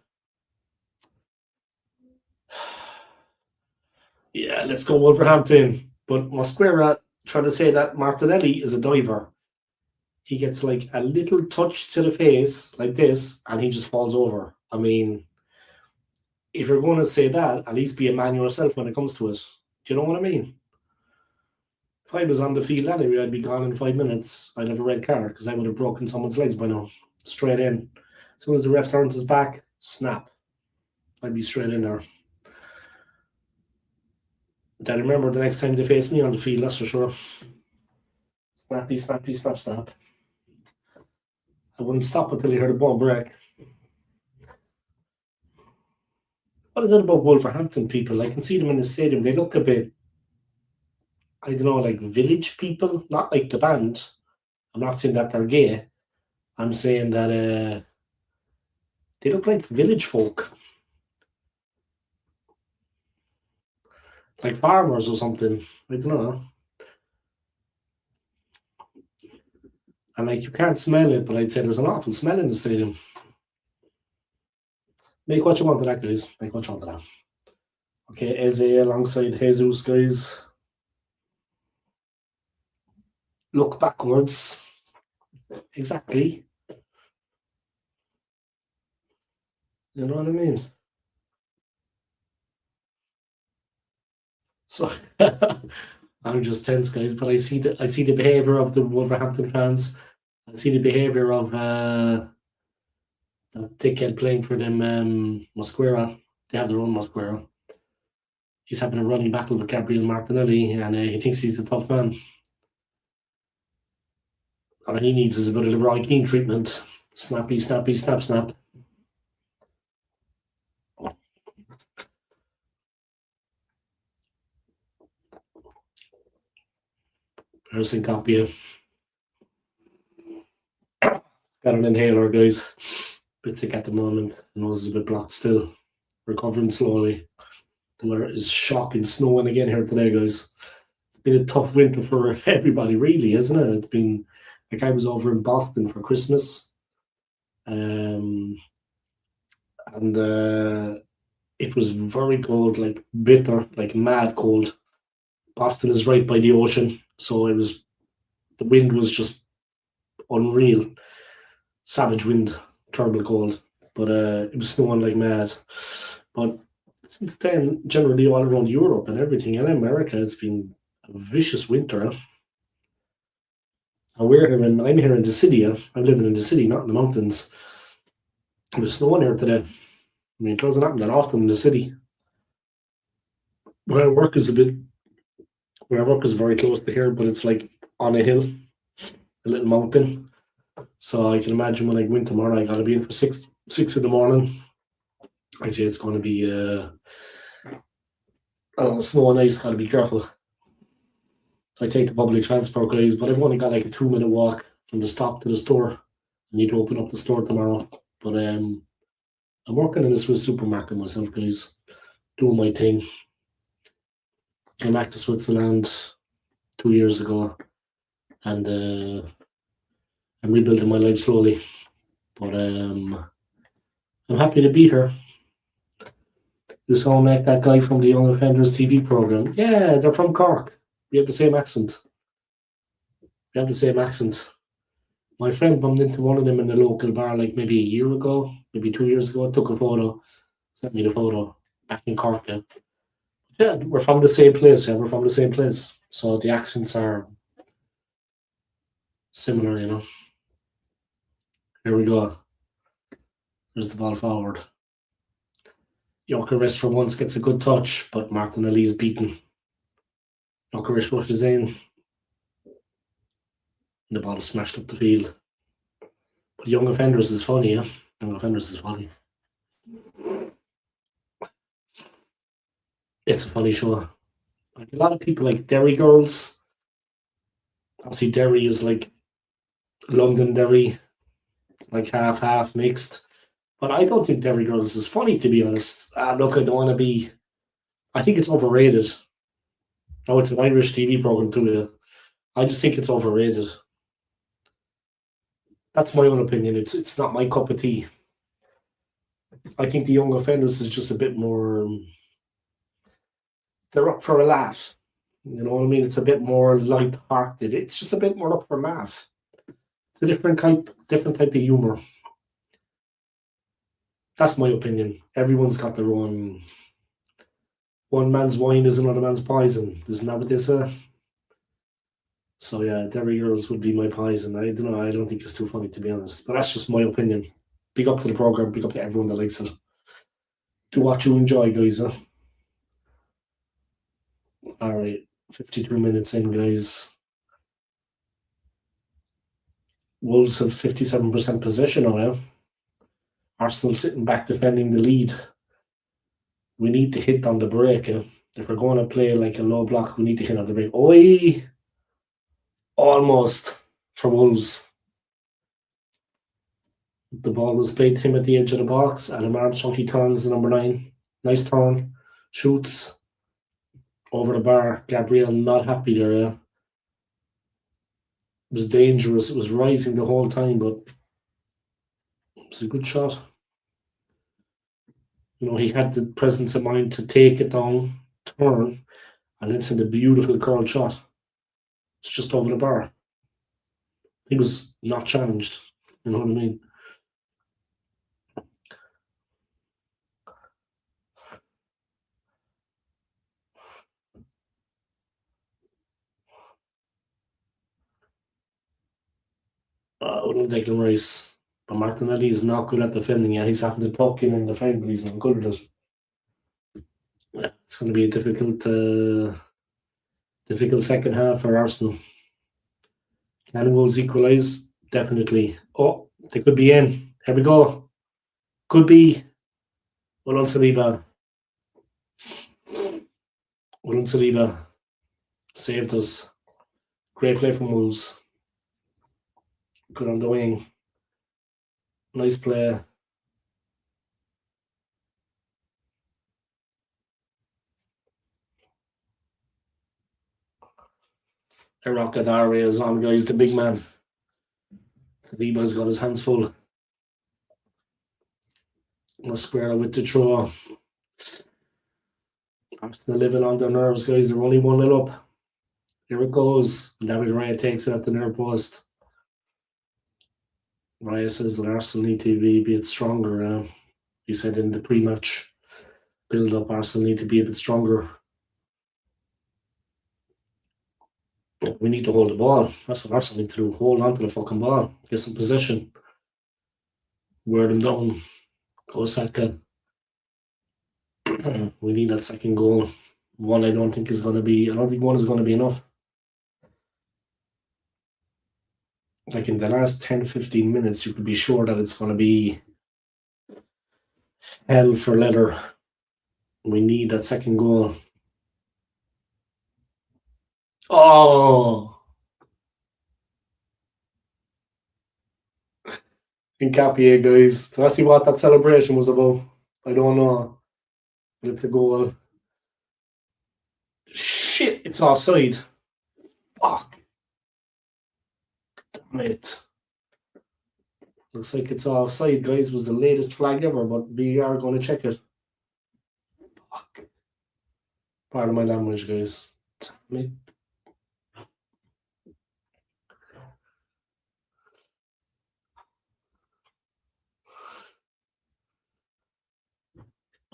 Yeah, let's go Wolverhampton. But Mosquera trying to say that Martinelli is a diver. He gets like a little touch to the face like this and he just falls over. I mean, if you're going to say that, at least be a man yourself when it comes to it. Do you know what I mean? If I was on the field anyway, I'd be gone in 5 minutes. I'd have a red card because I would have broken someone's legs by now. Straight in. As soon as the ref turns his back, snap. I'd be straight in there. Then remember the next time they face me on the field, that's for sure. Snappy, snappy, snap, snap. I wouldn't stop until you heard the ball break. What is it about Wolverhampton people? I can see them in the stadium. They look a bit, I don't know, like village people. Not like the band. I'm not saying that they're gay. I'm saying that they look like village folk. Like farmers or something. I don't know. And like you can't smell it, but I'd say there's an awful smell in the stadium. Make what you want of that, guys. Make what you want of that. Okay, Eze alongside Jesus, guys. Look backwards. Exactly. You know what I mean? So I'm just tense, guys, but I see the behaviour of the Wolverhampton fans. I see the behaviour of that dickhead playing for them, Mosquera. They have their own Mosquera. He's having a running battle with Gabriel Martinelli, and he thinks he's the tough man. All he needs is a bit of the Roy Keane treatment. Snappy, snappy, snap, snap. There's Syncopia. Got an inhaler, guys. Bit sick at the moment. Nose is a bit blocked still. Recovering slowly. The weather is shocking, snowing again here today, guys. It's been a tough winter for everybody, really, isn't it? It's been like I was over in Boston for Christmas. And it was very cold, like bitter, like mad cold. Boston is right by the ocean, so the wind was just unreal. Savage wind, terrible cold. But it was snowing like mad. But since then, generally all around Europe and everything, and America, it's been a vicious winter. And I'm here in the city. I'm living in the city, not in the mountains. It was snowing here today. I mean, it doesn't happen that often in the city. Where I work is a bit Where I work is very close to here, but it's like on a hill, a little mountain. So I can imagine when I go in tomorrow, I got to be in for six in the morning. I say it's going to be snow and ice. Got to be careful. I take the public transport, guys, but I've only got like a 2-minute walk from the stop to the store. I need to open up the store tomorrow, but I'm working in a Swiss supermarket myself, guys, doing my thing. Came back to Switzerland 2 years ago, and I'm rebuilding my life slowly. But I'm happy to be here. You sound like that guy from the Young Offenders TV program. Yeah, they're from Cork. We have the same accent. My friend bumped into one of them in a local bar like maybe a year ago, maybe 2 years ago. I took a photo, sent me the photo back in Cork. Yeah, we're from the same place. Yeah, we're from the same place. So the accents are similar, you know. Here we go. There's the ball forward. Jokeris for once gets a good touch, but Martinelli's beaten. Jokeris rushes in. And the ball is smashed up the field. But Young Offenders is funny, yeah? Young Offenders is funny. It's a funny show. Like a lot of people like Derry Girls. Obviously, Derry is like London Derry, like half mixed. But I don't think Derry Girls is funny, to be honest. Look, I don't want to be. I think it's overrated. Oh, it's an Irish TV program too. Yeah. I just think it's overrated. That's my own opinion. It's not my cup of tea. I think the Young Offenders is just a bit more. They're up for a laugh. You know what I mean? It's a bit more light-hearted. It's just a bit more up for a laugh. It's a different type of humor. That's my opinion. Everyone's got their own. One man's wine is another man's poison. Isn't that what they say? So yeah, Derry Girls would be my poison. I don't know. I don't think it's too funny, to be honest. But that's just my opinion. Big up to the program. Big up to everyone that likes it. Do what you enjoy, guys. Huh? All right, 52 minutes in, guys. Wolves have 57% possession now. Arsenal sitting back defending the lead. We need to hit on the break. If we're going to play like a low block, we need to hit on the break. Oi! Almost for Wolves. The ball was played to him at the edge of the box. Adam Armstrong, he turns the number 9. Nice turn. Shoots over the bar. Gabriel not happy there. It was dangerous. It was rising the whole time, but it was a good shot. You know, he had the presence of mind to take it down, turn, and then send a beautiful curl shot. It's just over the bar. He was not challenged. You know what I mean? Declan Rice. But Martinelli is not good at defending. Yeah, he's having to tuck in and defend, but he's not good at it. Yeah, it's going to be a difficult second half for Arsenal. Can Wolves equalise? Definitely. Oh, they could be in. Here we go. Could be. Willian Saliba. Saved us. Great play from Wolves. Good on the wing. Nice play. Erakadari is on, guys. The big man. Saliba's got his hands full. Mosquera with the throw. Arsenal living on their nerves, guys. They're only 1-0 up. Here it goes. David Raya takes it at the near post. Raya says that Arsenal need to be a bit stronger. He said in the pre-match build-up, Arsenal need to be a bit stronger. We need to hold the ball. That's what Arsenal need to do. Hold on to the fucking ball. Get some possession. Wear them down. Go Saka. We need that second goal. One I don't think one is going to be enough. Like in the last 10-15 minutes, you could be sure that it's going to be hell for leather. We need that second goal. Oh! Incapie, guys. Let's see what that celebration was about. I don't know. It's a goal. Shit, it's offside. Fuck. Damn it. Looks like it's offside, guys. Was the latest flag ever, but we are going to check it. Fuck. Pardon my language, guys. Damn it.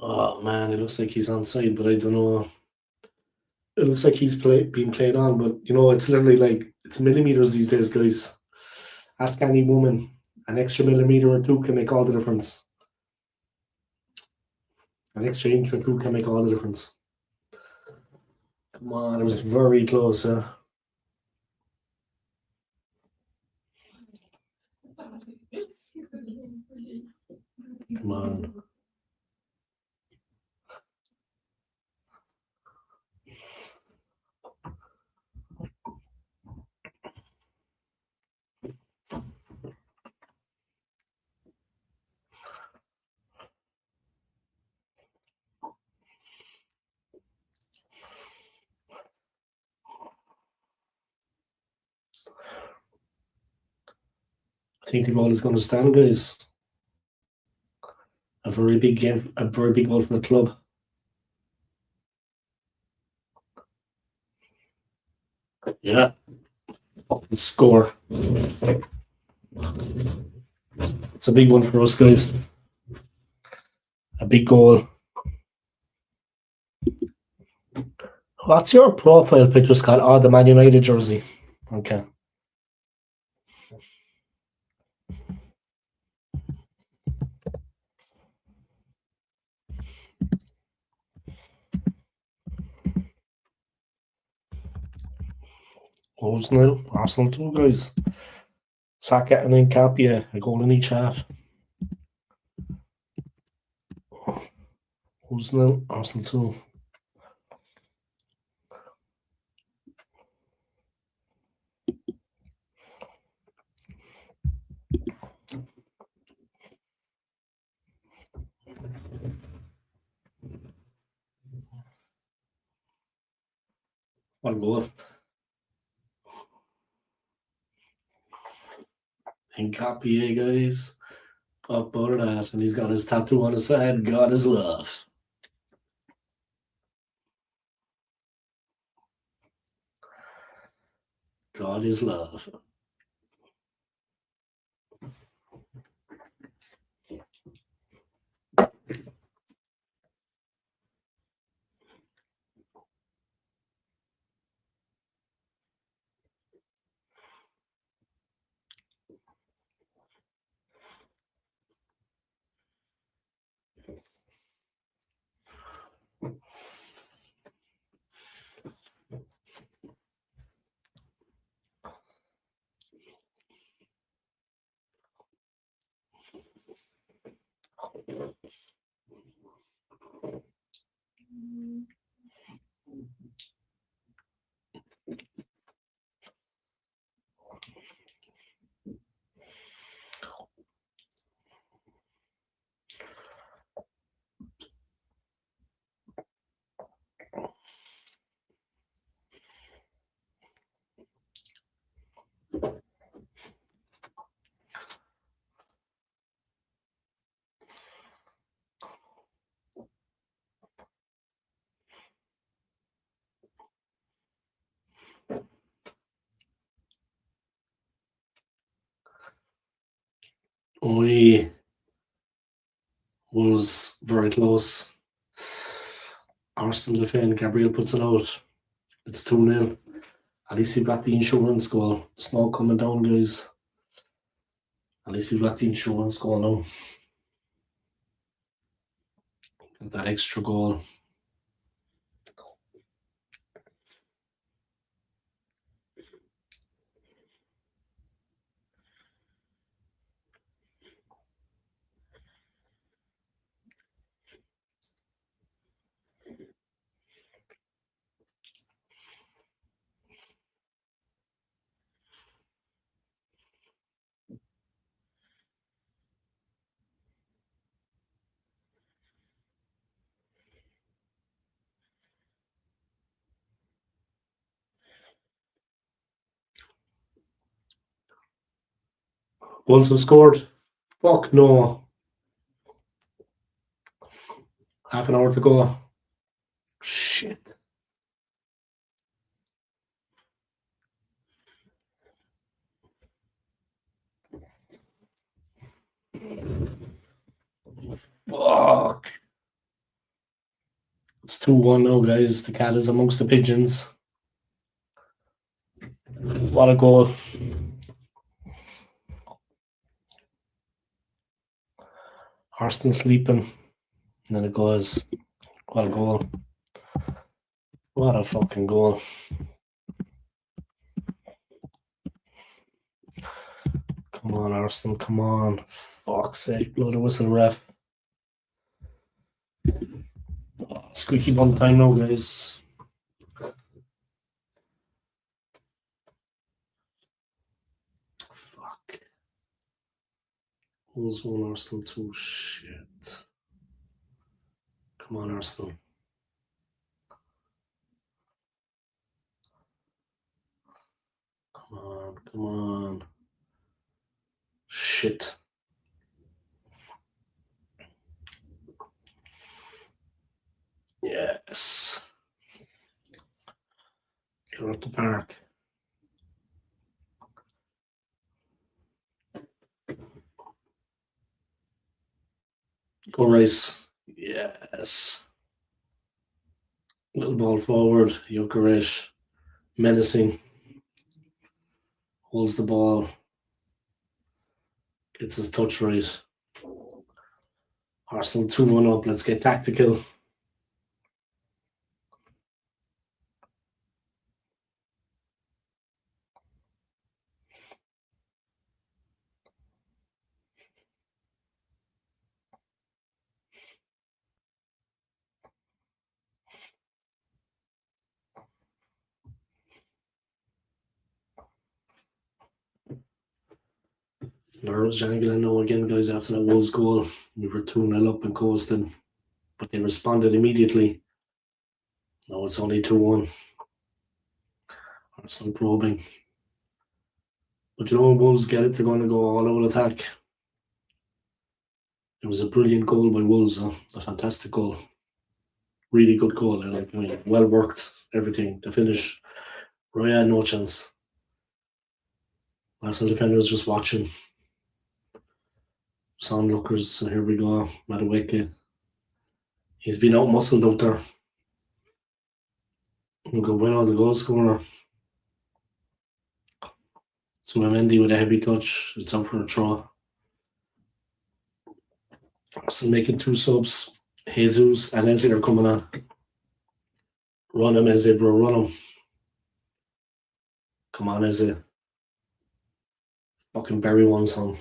Oh man, it looks like he's onside, but I don't know. It looks like he's being played on, but it's literally like it's millimeters these days, guys. Ask any woman, an extra millimeter or two can make all the difference. An extra inch or two can make all the difference. Come on, it was very close. Come on. I think the goal is going to stand, guys. A very big game, a very big goal for the club. Yeah. Score. It's a big one for us, guys. A big goal. What's your profile picture, Scott? Oh, the Man United jersey. Okay. Wolves 0, Arsenal 2, guys. Saka and Incapie, a goal in each half. Wolves 0, Arsenal 2. One goal. Incapie, guys. Up over that, and he's got his tattoo on his head. God is love. God is love. We was very close. Arsenal defend. Gabriel puts it out. It's 2-0. At least we've got the insurance goal. Snow coming down, guys. At least we've got the insurance goal now. Got that extra goal. Wolves have scored. Fuck no. Half an hour to go. Shit. Fuck. It's 2-1 now, guys. The cat is amongst the pigeons. What a goal. Arsenal sleeping. And then it goes. What a goal. What a fucking goal. Come on, Arsenal. Come on. Fuck's sake. Blow the whistle, ref. Oh, squeaky bum time now, guys. Fuck. Wolves 1, Arsenal 2. Shit. Come on, Arsenal. Come on, come on. Shit. Yes. You're at the park. Go Rice. Yes. Little ball forward. Jokeres. Menacing. Holds the ball. Gets his touch right. Arsenal 2-1 up. Let's get tactical. Nerves jangling now again, guys, after that Wolves goal. We were 2-0 up and coasting, but they responded immediately. Now it's only 2-1. Arsenal probing. But you know, when Wolves get it, they're going to go all out attack. It was a brilliant goal by Wolves, a fantastic goal. Really good goal. I mean, well worked, everything. The finish, Roya, no chance. Arsenal defenders just watching. Onlookers, and here we go. Madueke. He's been out muscled out there. We'll go well, the goal scorer. So Mendy with a heavy touch. It's out for a throw. Arsenal making 2 subs. Jesus and Eze are coming on. Run him, Eze, bro. Run him. Come on, Eze. Fucking bury one, son.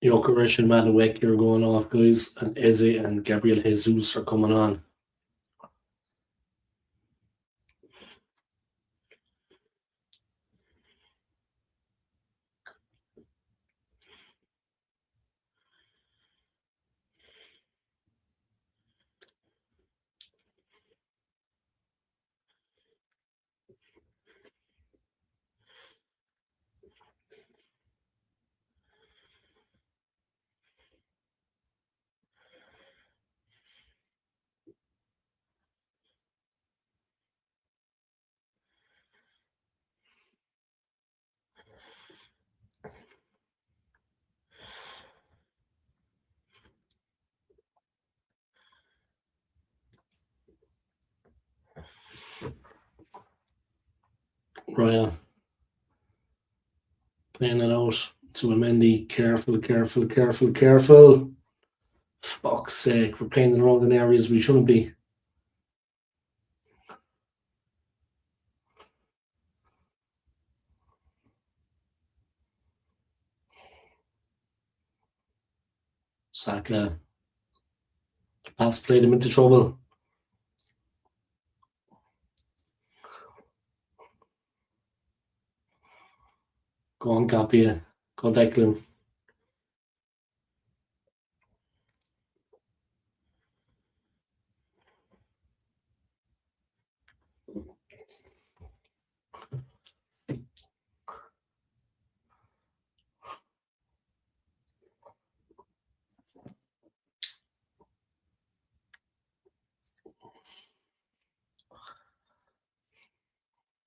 Jokeres and Madueke are going off, guys. And Eze and Gabriel Jesus are coming on. Raya playing it out to Mendy. Careful, careful, careful, careful. Fuck's sake, we're playing around in areas we shouldn't be. Saka. Pass played him into trouble. Go on, Capia. Go Declan.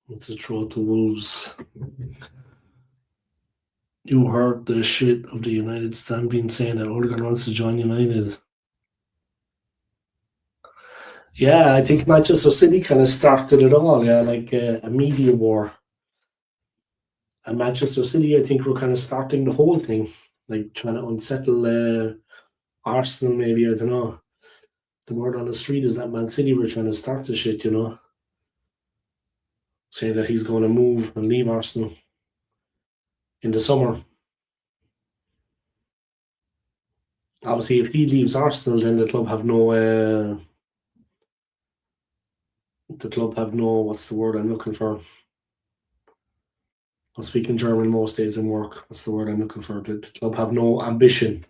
It's a throw to Wolves. You heard the shit of the United stand being saying that Odegaard wants to join United. Yeah, I think Manchester City kind of started it all, like a media war. And Manchester City, I think, were kind of starting the whole thing, like trying to unsettle Arsenal, maybe, I don't know. The word on the street is that Man City were trying to start the shit, say that he's going to move and leave Arsenal in the summer. Obviously, if he leaves Arsenal, then the club have no, what's the word I'm looking for? I'm speaking German most days in work. What's the word I'm looking for? The club have no ambition.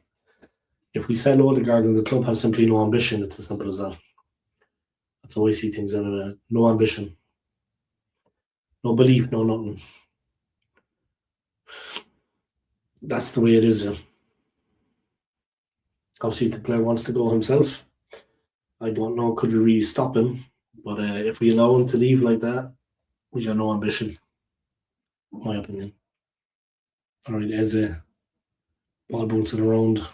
If we sell Odegaard, then the club have simply no ambition. It's as simple as that. That's how I see things anyway. No ambition. No belief, no nothing. That's the way it is. Obviously, if the player wants to go himself, I don't know, could we really stop him? But if we allow him to leave like that, we got no ambition. My opinion. All right, Eze. Ball bouncing around.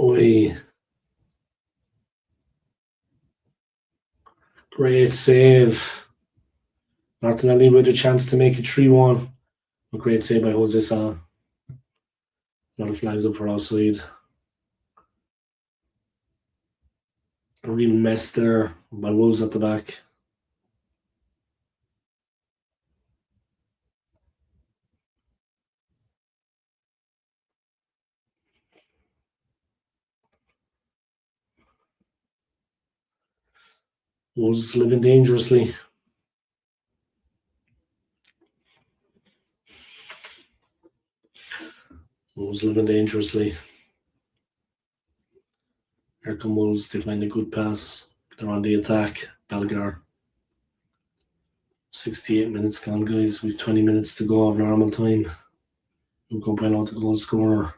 Oi. Great save. Martinelli with a chance to make it 3-1. A great save by Jose Sa. Another flags up for offside. A real mess there by Wolves at the back. Wolves living dangerously. Wolves living dangerously. Here come Wolves. They find a good pass. They're on the attack. Belgar. 68 minutes gone, guys. We've 20 minutes to go of normal time. We'll go bring out the goal scorer.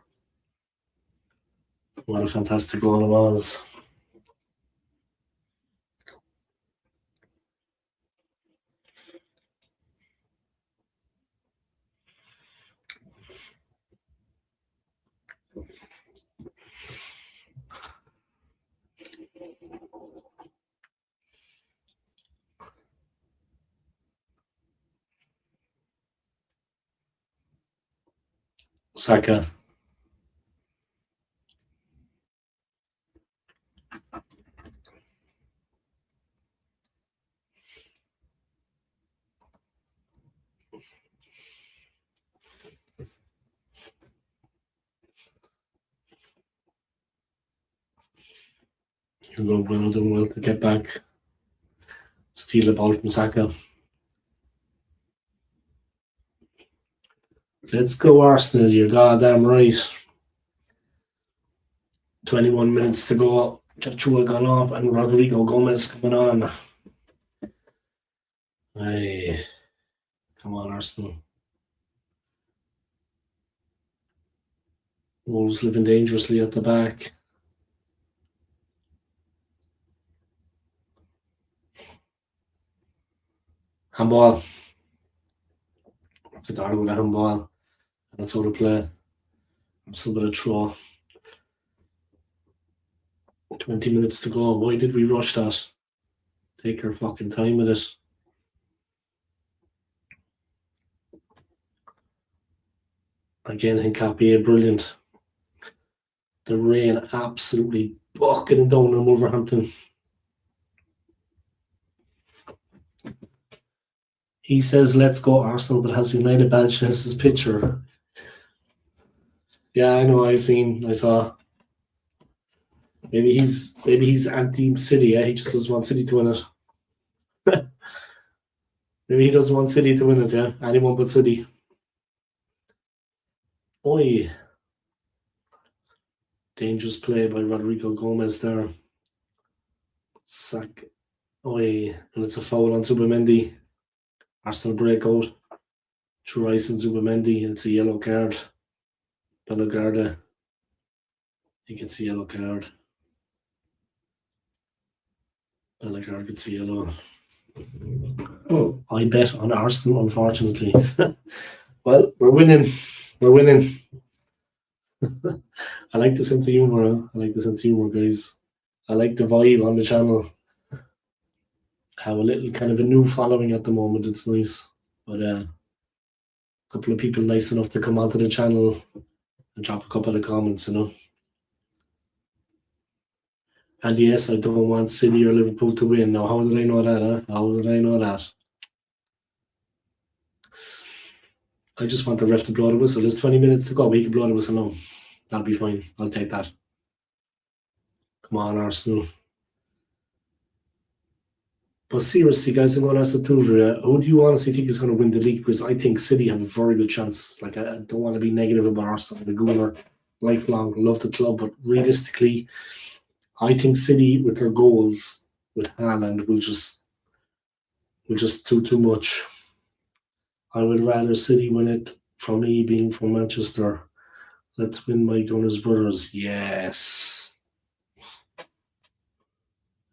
What a fantastic goal it was. Saka. Hugo Bueno doing well to get back. Steal the ball from Saka. Let's go, Arsenal. You're goddamn right. 21 minutes to go. Chachua gone off and Rodrigo Gomez coming on. Hey, come on, Arsenal. Wolves living dangerously at the back. Handball. Look at that with a handball. That's how to play. I'm still going to throw. 20 minutes to go. Why did we rush that? Take our fucking time with it. Again, Hincapie, brilliant. The rain absolutely bucketing down on Wolverhampton. He says, let's go Arsenal, but has United badge as his picture. Yeah, I know, I saw. Maybe he's anti-City, yeah? He just doesn't want City to win it. Maybe he doesn't want City to win it, yeah? Anyone but City. Oi. Dangerous play by Rodrigo Gomez there. Sack. Oi. And it's a foul on Zubamendi. Arsenal breakout. Through Rice and Zubamendi, and it's a yellow card. Bellegarde. He gets a yellow card. Bellegarde gets a yellow. Oh, I bet on Arsenal, unfortunately. Well, we're winning. We're winning. I like the sense of humor. Huh? I like the sense of humor, guys. I like the vibe on the channel. I have a little kind of a new following at the moment. It's nice. But a couple of people nice enough to come onto the channel and drop a couple of comments, you know. And yes, I don't want City or Liverpool to win. Now, how did I know that? Huh? How did I know that? I just want the ref to blow the whistle. There's 20 minutes to go. We can blow the whistle now. That'll be fine. I'll take that. Come on, Arsenal. But seriously, guys, I'm going to ask the two of you. Who do you honestly think is going to win the league? Because I think City have a very good chance. Like, I don't want to be negative about Arsenal. The Gooner, lifelong, love the club. But realistically, I think City, with their goals, with Haaland, will just do too much. I would rather City win it, from me being from Manchester. Let's win my Gunners brothers. Yes.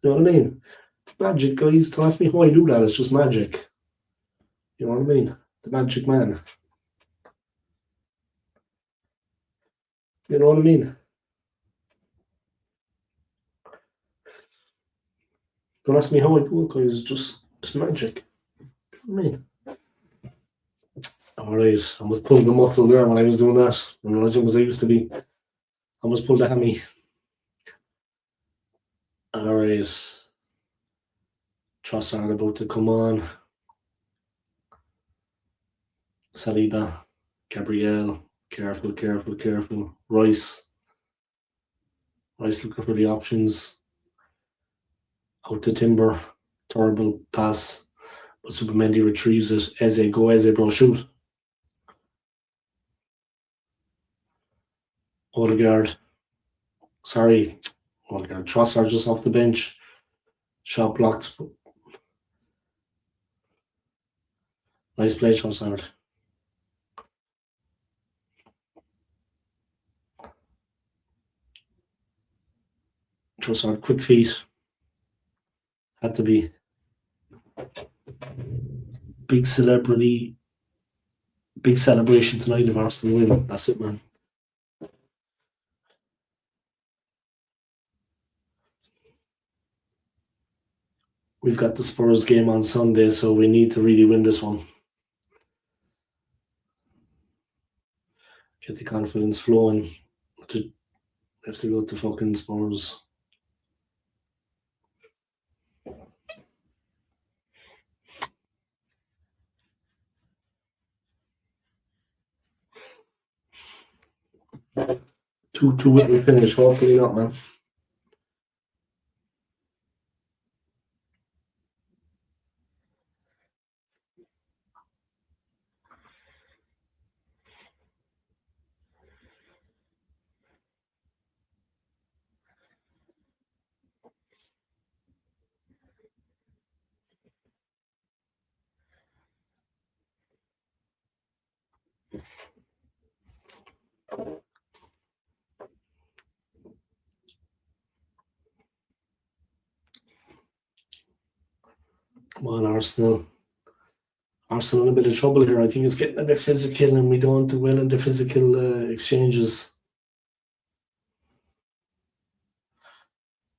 You know what I mean? It's magic, guys. Don't ask me how I do that. It's just magic. You know what I mean? The magic man. You know what I mean? Don't ask me how I do it, guys. It's magic. You know what I mean? Alright, I must pull the muscle there when I was doing that. I'm not as young as I used to be. I must pull the hammy. Alright. Trossard about to come on. Saliba. Gabriel. Careful, careful, careful. Rice looking for the options. Out to Timber. Terrible pass. But Zubamendi retrieves it. Eze, go Eze, bro, shoot. Odegaard. Sorry. Odegaard. Trossard just off the bench. Shot blocked. Nice play, Trossard. Trossard, quick feet. Had to be. Big celebrity. Big celebration tonight if Arsenal win. That's it, man. We've got the Spurs game on Sunday, so we need to really win this one. Get the confidence flowing. We have to go to fucking Spurs. Two will finish. Hopefully not, man. Come on, Arsenal. Arsenal in a bit of trouble here. I think it's getting a bit physical and we don't do well in the physical exchanges.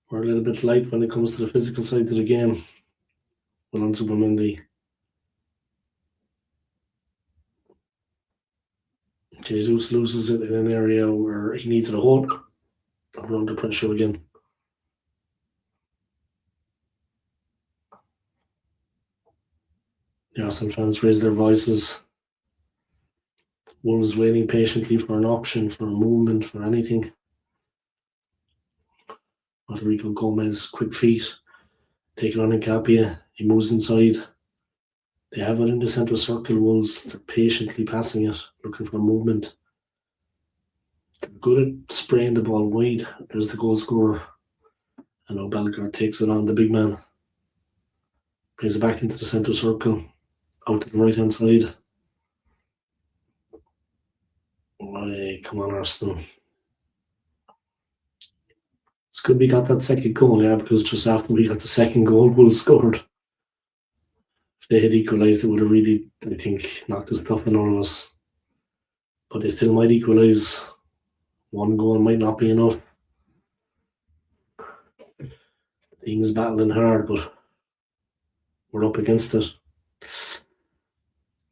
We're a little bit light when it comes to the physical side of the game. Well, on Zubamendi. Jesus loses it in an area where he needed a hold. We're under pressure again. The Arsenal fans raise their voices. Wolves waiting patiently for an option, for a movement, for anything. Rodrigo Gomez, quick feet. Taking on Nkapia. He moves inside. They have it in the centre circle. Wolves, they're patiently passing it, looking for movement. They're good at spraying the ball wide. There's the goal scorer. And O'Balgar takes it on the big man. Plays it back into the centre circle. Out to the right hand side. Oh, come on, Arsenal. It's good we got that second goal, yeah, because just after we got the second goal, Wolves scored. If they had equalised, it would have really, I think, knocked us tough on all of us. But they still might equalise. One goal might not be enough. Things battling hard, but we're up against it.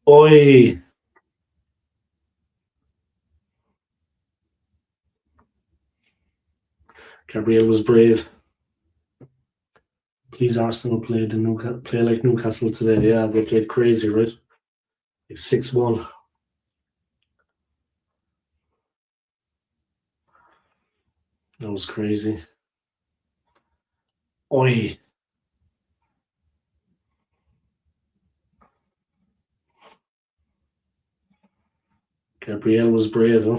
Oi! Gabriel was brave. Please, Arsenal play like Newcastle today. Yeah, they played crazy, right? Like 6-1. That was crazy. Oi! Gabriel was brave, huh?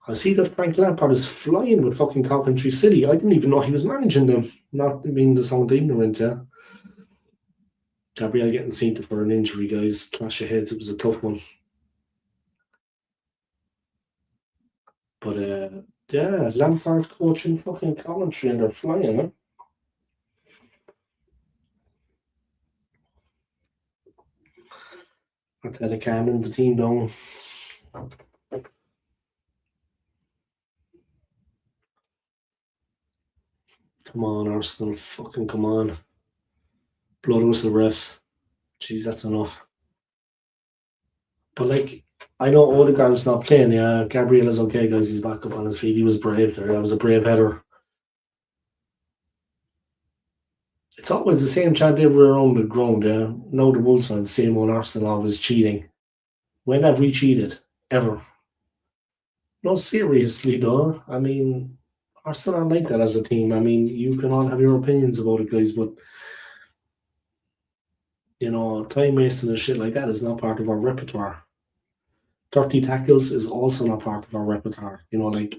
I see that Frank Lampard is flying with fucking Coventry City. I didn't even know he was managing them. Not being the sound ignorant, yeah. Gabriel getting seen for an injury, guys. Clash of heads. It was a tough one. But yeah, Lampard coaching fucking Coventry and they're flying, huh? Arteta calming the team down. Come on, Arsenal. Fucking come on. Blood whistle ref. Jeez, that's enough. But like, I know Odegaard's not playing. Yeah, Gabriel is okay, guys. He's back up on his feet. He was brave there. That was a brave header. It's always the same chant everywhere around the ground, yeah. Now the Wolves fans, same old Arsenal always cheating. When have we cheated? Ever? No, seriously though. I mean, Arsenal aren't like that as a team. I mean, you can all have your opinions about it, guys, but you know, time wasting and shit like that is not part of our repertoire. 30 tackles is also not part of our repertoire. You know, like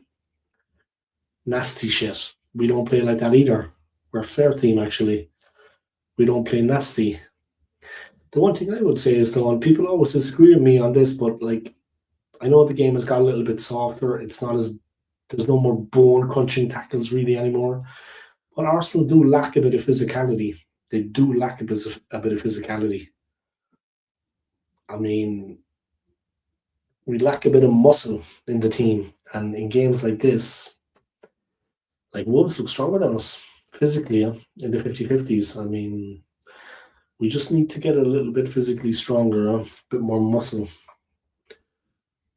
nasty shit. We don't play like that either. We're a fair team, actually. We don't play nasty. The one thing I would say is, though, and people always disagree with me on this, but like, I know the game has got a little bit softer. It's not as, there's no more bone crunching tackles really anymore. But Arsenal do lack a bit of physicality. They do lack a bit of physicality. I mean, we lack a bit of muscle in the team. And in games like this, like Wolves look stronger than us physically, yeah, in the 50-50s. I mean, we just need to get a little bit physically stronger, a bit more muscle,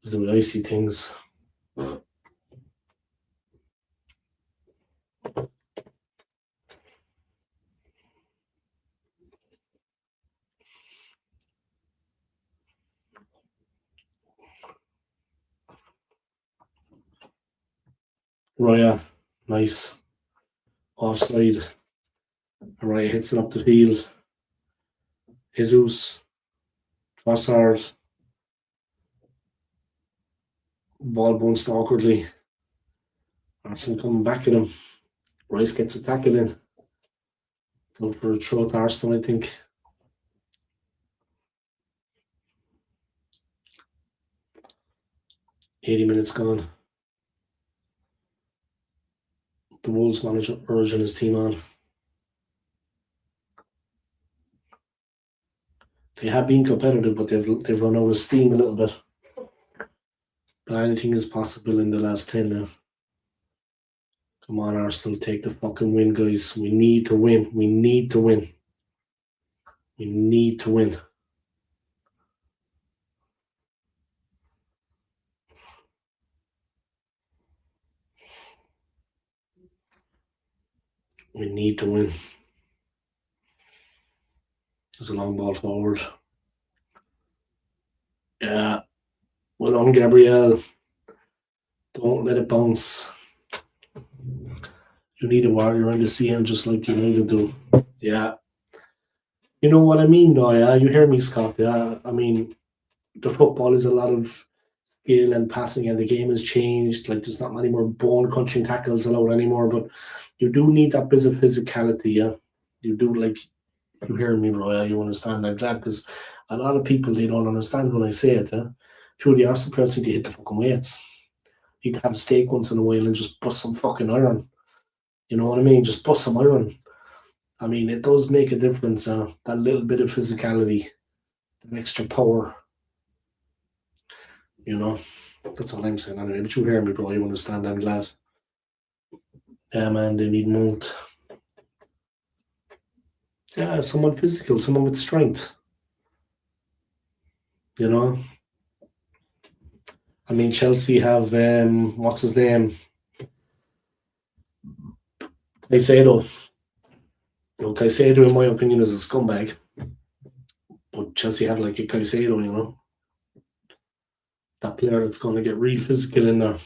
is the way I see things. Raya, nice. Offside. Raya hits it up the field. Jesus, Trossard. Ball bounced awkwardly. Arsenal coming back at him. Rice gets a tackle in. Done for a throw to Arsenal, I think. $80 gone. The Wolves manager urging his team on. They have been competitive, but they've run out of steam a little bit. But anything is possible in the last 10 now. Come on, Arsenal, take the fucking win, guys. We need to win. We need to win. We need to win. We need to win. There's a long ball forward. Yeah. Well on, Gabriel. Don't let it bounce. You need a warrior in the CM just like United do. Yeah. You know what I mean, though, yeah? You hear me, Scott, yeah? I mean, the football is a lot of skill and passing, and the game has changed. Like, there's not many more bone crunching tackles allowed anymore, but you do need that bit of physicality, yeah? You do, like, you hear me, bro, yeah? You understand? I'm glad, because a lot of people, they don't understand when I say it, yeah? Few of the Arsenal players need to hit the fucking weights. Need to have a steak once in a while and just bust some fucking iron. You know what I mean? Just bust some iron. I mean, it does make a difference, that little bit of physicality, that extra power. You know, that's all I'm saying anyway. But you hear me, bro. You understand? I'm glad. Yeah, man, they need Mount. Yeah, someone physical, someone with strength. You know? I mean, Chelsea have, what's his name? Caicedo. Caicedo, in my opinion, is a scumbag. But Chelsea have like a Caicedo, you know? That player that's going to get real physical in there.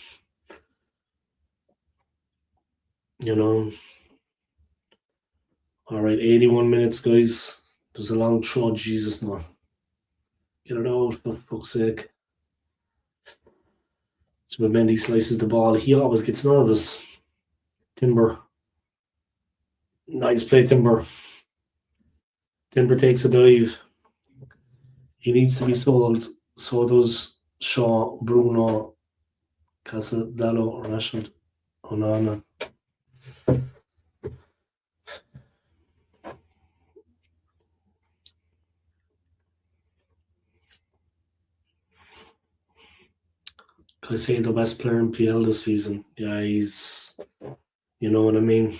You know? All right, 81 minutes, guys. There's a long throw. Jesus, no. Get it out, for fuck's sake. So when Mendy slices the ball, he always gets nervous. Timber. Nice play, Timber. Timber takes a dive. He needs to be sold. So does Shaw, Bruno, Casadallo, Rashford, Onana. Can I say the best player in PL this season? Yeah, he's, you know what I mean?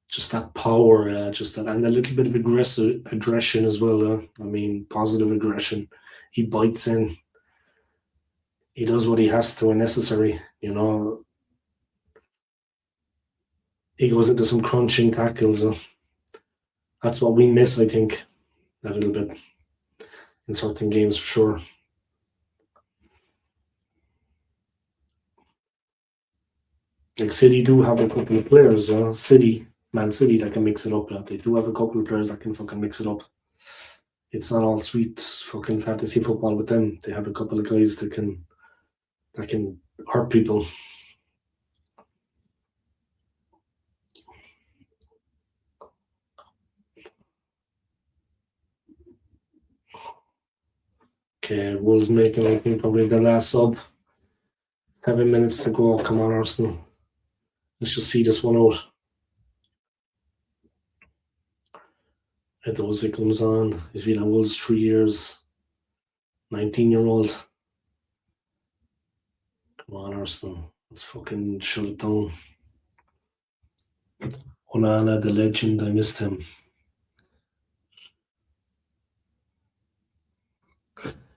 Just that power, just that, and a little bit of aggression as well. I mean, positive aggression. He bites in. He does what he has to when necessary. You know, he goes into some crunching tackles. That's what we miss, I think, a little bit in certain games for sure. Like City do have a couple of players, Man City, that can mix it up. They do have a couple of players that can fucking mix it up. It's not all sweet fucking fantasy football with them. They have a couple of guys that can hurt people. Okay, Wolves making, I think, probably the last sub. 7 minutes to go. Come on, Arsenal. Let's just see this one out. Edoze comes on. He's been at Wolves 3 years. 19-year-old. Come on, Arsenal. Let's fucking shut it down. Onana, the legend. I missed him.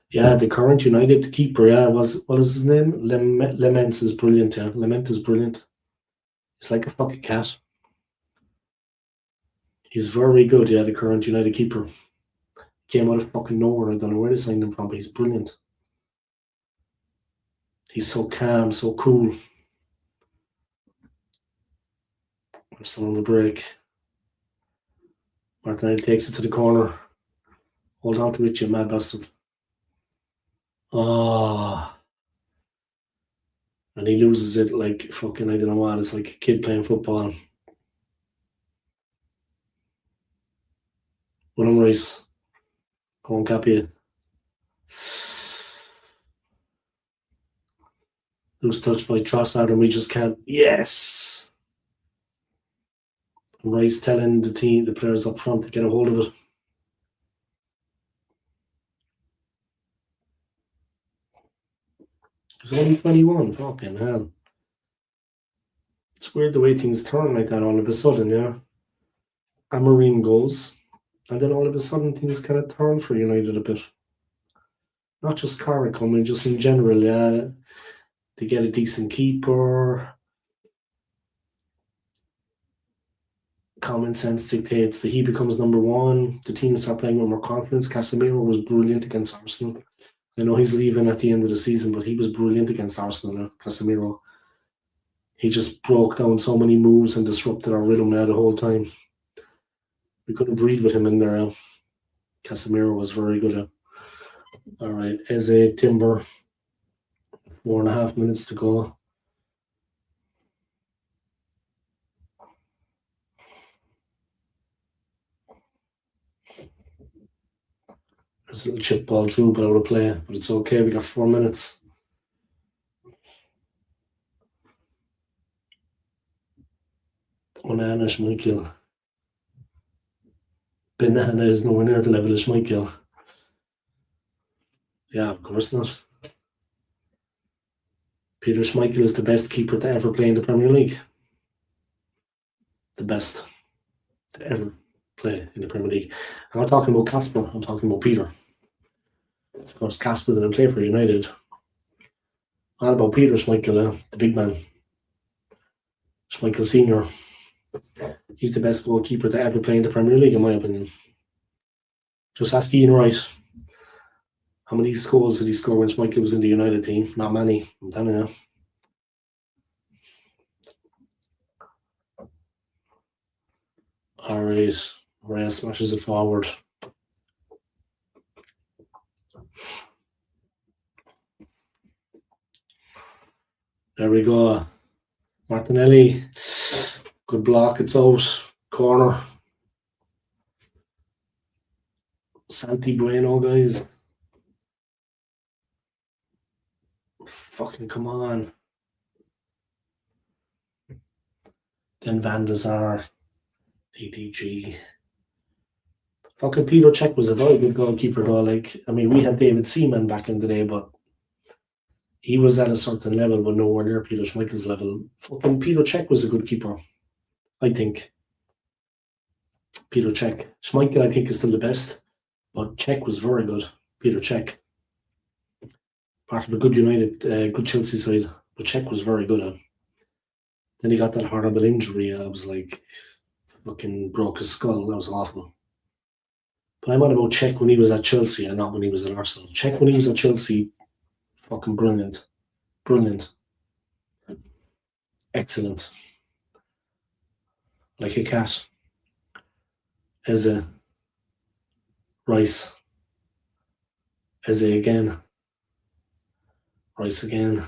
Yeah, the current United keeper, what is his name? Lemens is brilliant, yeah. Lement is brilliant. He's like a fucking cat. He's very good, yeah, the current United keeper. Came out of fucking nowhere. I don't know where they signed him from, but he's brilliant. He's so calm, so cool. We're still on the break. Martinelli takes it to the corner. Hold on to it, you mad bastard. Oh. And he loses it like fucking, I don't know what, it's like a kid playing football. William Rice. Go on, Capia. Loose touch by Trossard, and we just can't. Yes! Rice telling the players up front to get a hold of it. He's only 21, fucking hell. It's weird the way things turn like that all of a sudden, yeah. Amorim goes, and then all of a sudden things kind of turn for United a bit. Not just Carrick coming, just in general, yeah. They get a decent keeper. Common sense dictates that he becomes number one. The team start playing with more confidence. Casemiro was brilliant against Arsenal. I know he's leaving at the end of the season, but he was brilliant against Arsenal, Casemiro. He just broke down so many moves and disrupted our rhythm there the whole time. We couldn't breathe with him in there. Casemiro was very good. All right, Eze, Timber, 4.5 minutes to go. There's a little chip ball through, but out of play. But it's okay. We got 4 minutes. Banana Schmeichel. Banana is nowhere near the level of Schmeichel. Yeah, of course not. Peter Schmeichel is the best keeper to ever play in the Premier League. The best to ever play in the Premier League. I'm not talking about Casper, I'm talking about Peter. Of course, Casper didn't play for United. What about Peter Schmeichel, the big man? Schmeichel Sr. He's the best goalkeeper to ever play in the Premier League, in my opinion. Just ask Ian Wright. How many goals did he score when Schmeichel was in the United team? Not many, I'm telling you. All right, Reyes smashes it forward. There we go. Martinelli. Good block, it's out. Corner. Santi Bueno, guys. Fucking come on. Then Van der Sar. ADG. Fucking Peter Cech was a very good goalkeeper though. We had David Seaman back in the day, but he was at a certain level, but nowhere near Peter Schmeichel's level. Fucking Peter Cech was a good keeper, I think. Peter Cech. Schmeichel, I think, is still the best, but Cech was very good. Peter Cech. Part of a good United, good Chelsea side, but Cech was very good. Then he got that horrible injury. I was like, fucking broke his skull. That was awful. But I'm on about Cech when he was at Chelsea and not when he was at Arsenal. Cech when he was at Chelsea, fucking brilliant. Brilliant. Excellent. Like a cat. Eze. Rice. Eze again. Rice again.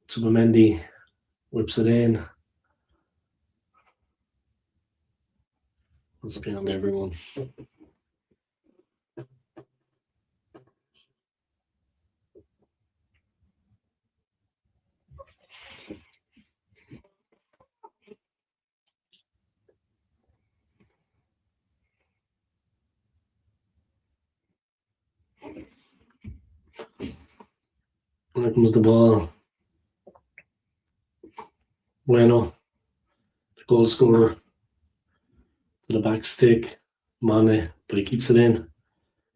Tubamendi whips it in. That's beyond everyone. There comes the ball. Bueno, the goal scorer, to the back stick. Mane, but he keeps it in.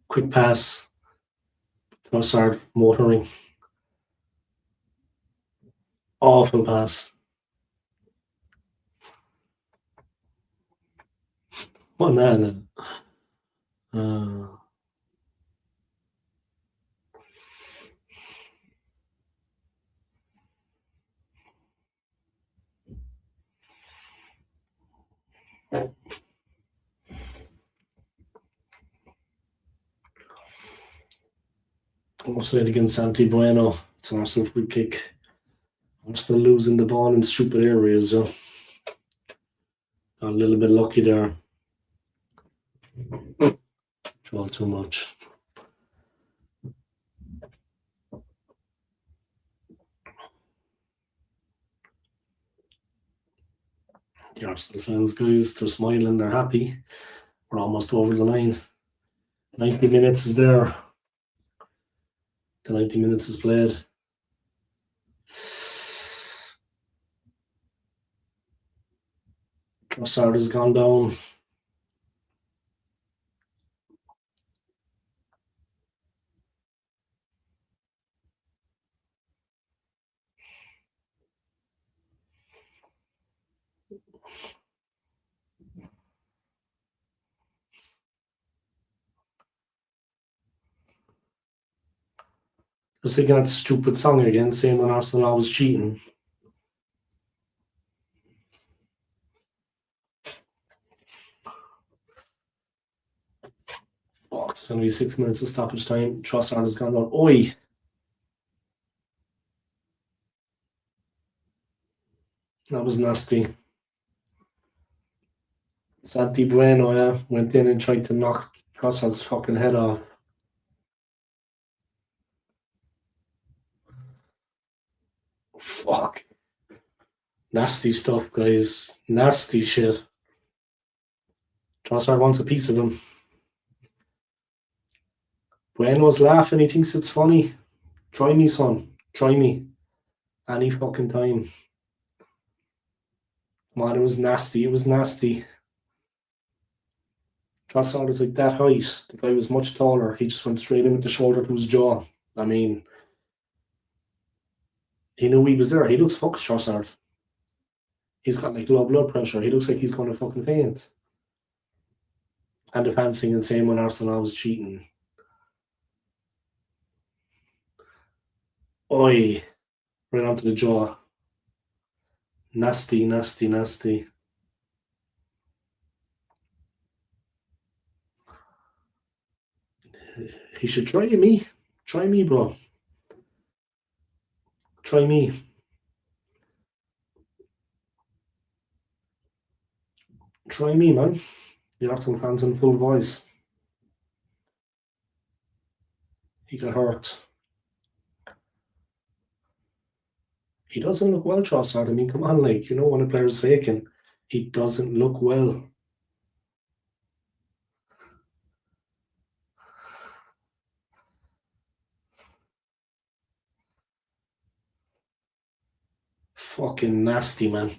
Quick pass. Trossard motoring. Awful pass. Banana. Offside against Santi Bueno. It's an Arsenal free kick. I'm still losing the ball in stupid areas. So got a little bit lucky there. Draw too much. The Arsenal fans, guys, they're smiling, they're happy. We're almost over the line. 90 minutes is there. The 90 minutes is played. Trossard has gone down. Just thinking that stupid song again, saying when Arsenal always cheating. It's going to be 6 minutes of stoppage time. Trossard has gone down. Oi! That was nasty. Santi Bueno, yeah, went in and tried to knock Trossard's fucking head off. Fuck. Nasty stuff, guys. Nasty shit. Trossard wants a piece of him. Bueno's laughing. He thinks it's funny. Try me, son. Try me. Any fucking time. Man, it was nasty. It was nasty. Trossard is like that height. The guy was much taller. He just went straight in with the shoulder to his jaw. I mean, he knew he was there. He looks fucked, Trossard. He's got like low blood pressure. He looks like he's going to fucking faint. And the fans singing same when Arsenal was cheating. Oi. Right onto the jaw. Nasty, nasty, nasty. He should try me. Try me, bro. Try me. Try me, man. The Arsenal fans in full voice. He got hurt. He doesn't look well, Trossard. I mean, come on, like, you know, when a player's faking, he doesn't look well. Fucking nasty, man.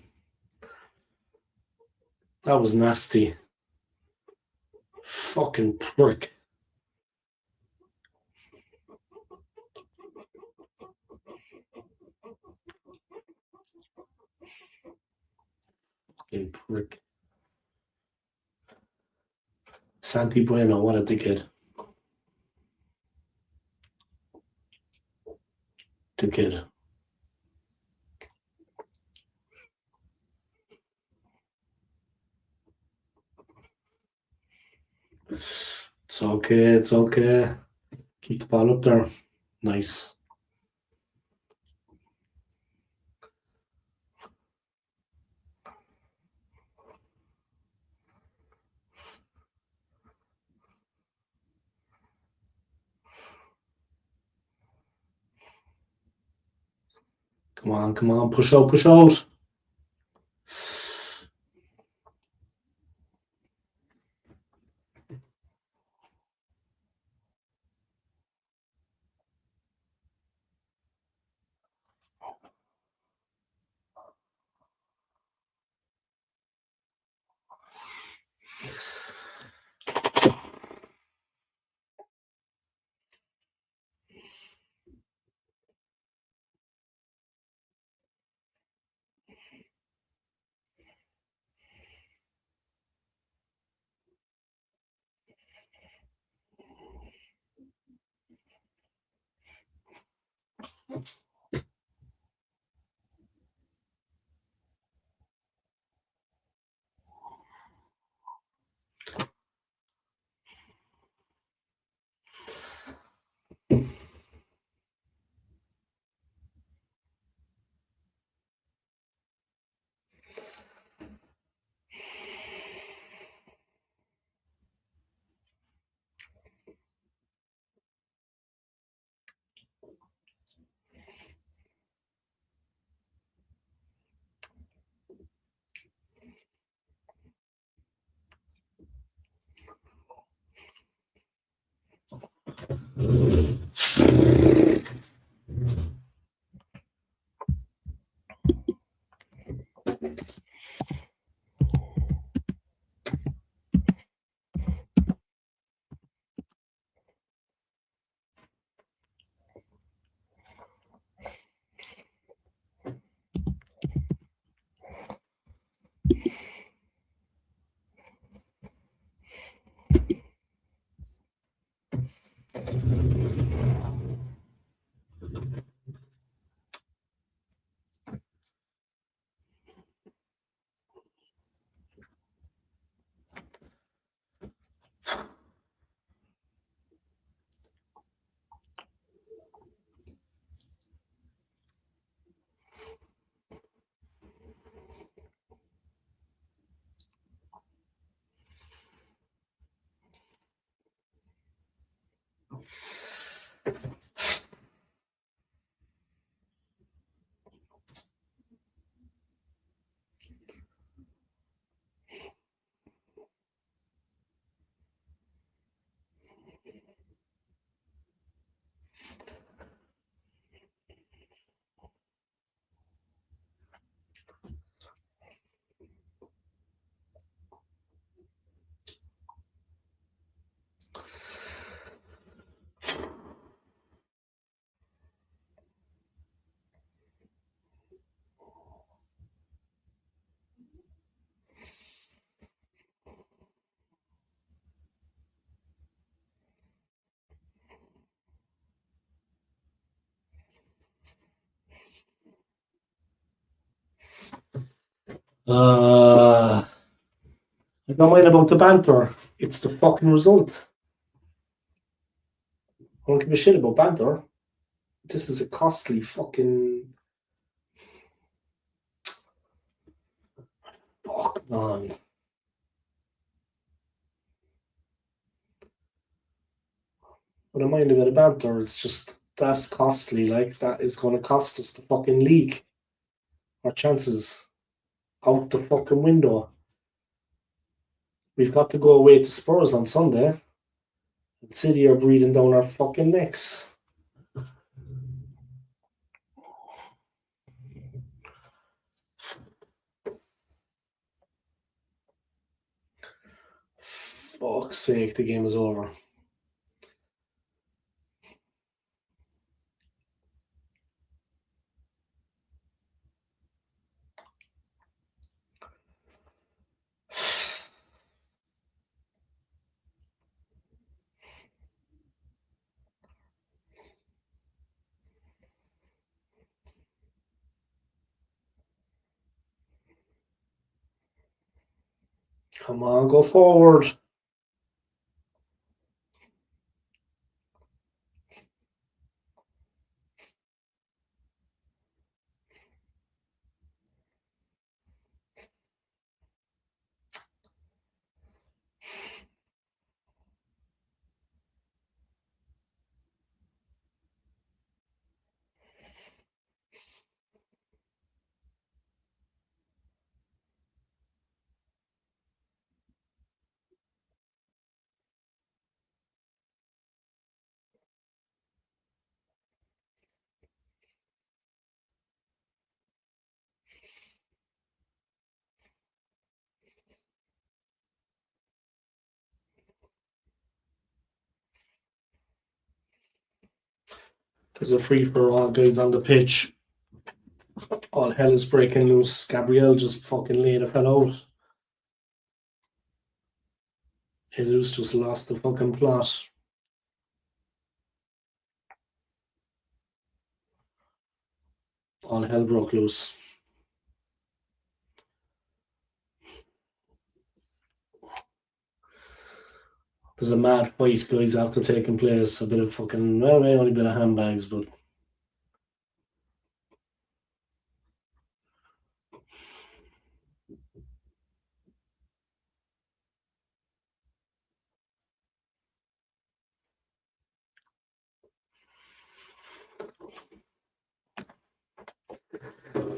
That was nasty. Fucking prick. Fucking prick. Santi Bueno, what a dickhead. Dickhead. It's okay, it's okay. Keep the ball up there. Nice. Come on, come on. Push out, push out. I don't mind about the banter. It's the fucking result. I don't give a shit about banter. This is a costly fucking. Fuck on. What I mind about the banter, it's just that's costly. Like, that is going to cost us the fucking league. Our chances out the fucking window. We've got to go away to Spurs on Sunday. And City are breathing down our fucking necks. Fuck's sake, the game is over. Come on, go forward. There's a free for all guys on the pitch. All hell is breaking loose. Gabriel just fucking laid a fell out. Jesus just lost the fucking plot. All hell broke loose. There's a mad fight, guys, after taking place. A bit of fucking, well, maybe only a bit of handbags, but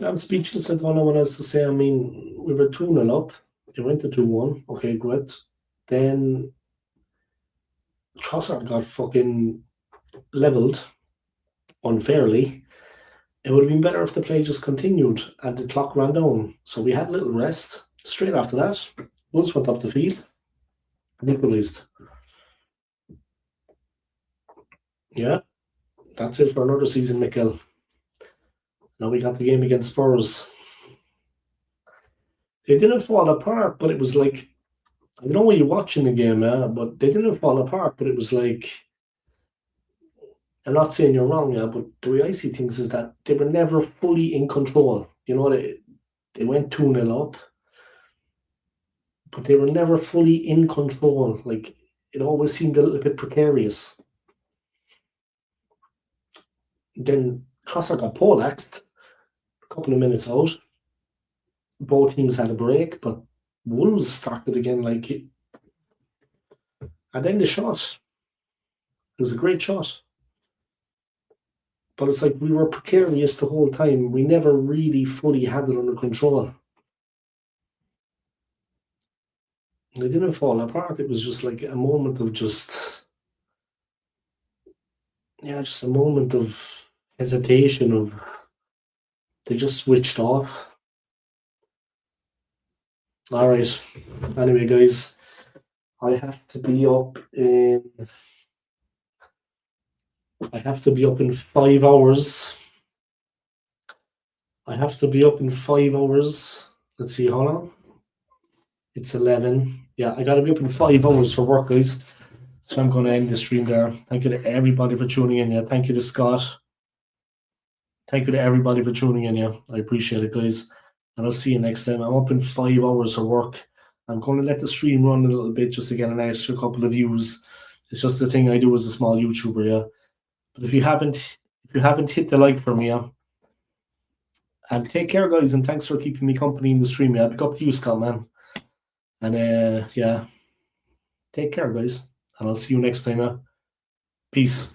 I'm speechless. I don't know what else to say. I mean, we were 2-0 up. It went to 2-1. Okay, great. Then Trossard got fucking levelled unfairly. It would have been better if the play just continued and the clock ran down. So we had a little rest. Straight after that, Wolves went up the field and equalised. Yeah, that's it for another season, Mikel. Now we got the game against Spurs. They didn't fall apart, but it was like, I don't know where you're watching the game, but they didn't fall apart, but it was like, I'm not saying you're wrong, but the way I see things is that they were never fully in control. You know, they went 2-0 up, but they were never fully in control. Like, it always seemed a little bit precarious. Then Trossard got poleaxed a couple of minutes out. Both teams had a break, but Wolves started again like it. And then the shot. It was a great shot. But it's like we were precarious the whole time. We never really fully had it under control. They didn't fall apart. It was just like a moment of just a moment of hesitation. Of they just switched off. All right. Anyway, guys, I have to be up in 5 hours. I have to be up in 5 hours. Let's see, hold on. It's 11. Yeah, I got to be up in 5 hours for work, guys. So I'm going to end the stream there. Thank you to everybody for tuning in. Yeah, thank you to Scott. Thank you to everybody for tuning in. Yeah, I appreciate it, guys. And I'll see you next time. I'm up in 5 hours for work. I'm going to let the stream run a little bit just to get an extra couple of views. It's just the thing I do as a small YouTuber, yeah. But if you haven't hit the like for me, yeah. And take care, guys, and thanks for keeping me company in the stream. Yeah, pick up to you, Scott, man. And yeah, take care, guys, and I'll see you next time. Peace.